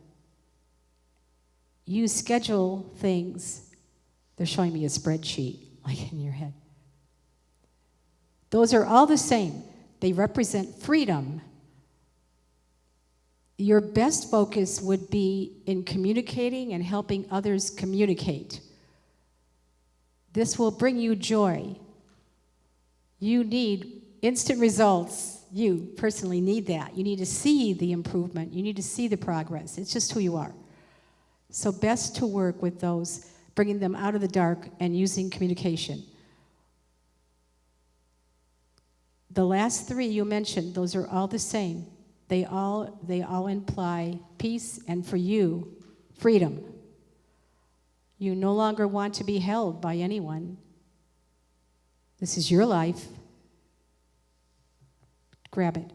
You schedule things. They're showing me a spreadsheet, like in your head. Those are all the same. They represent freedom. Your best focus would be in communicating and helping others communicate. This will bring you joy. You need instant results. You personally need that. You need to see the improvement. You need to see the progress. It's just who you are. So best to work with those, bringing them out of the dark and using communication. The last 3 you mentioned, those are all the same. They all imply peace and, for you, freedom. You no longer want to be held by anyone. This is your life. Grab it.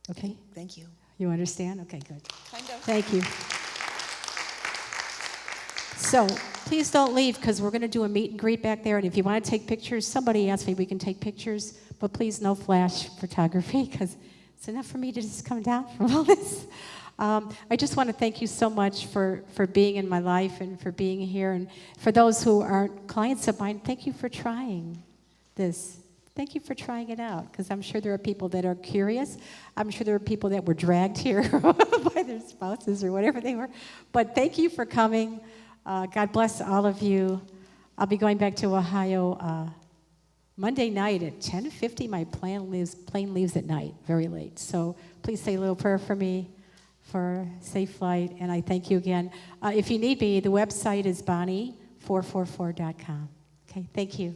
Okay? Thank you. You understand? Okay, good. Kind of. Thank you. So please don't leave, because we're going to do a meet and greet back there. And if you want to take pictures, somebody asked me we can take pictures, but please no flash photography, because it's enough for me to just come down from all this. I just want to thank you so much for being in my life and for being here. And for those who aren't clients of mine, thank you for trying. this. Thank you for trying it out, because I'm sure there are people that are curious. I'm sure there are people that were dragged here by their spouses or whatever they were. But thank you for coming. God bless all of you. I'll be going back to Ohio Monday night at 10:50. My plane leaves at night, very late. So please say a little prayer for me for safe flight, and I thank you again. If you need me, the website is bonnie444.com. Okay, thank you.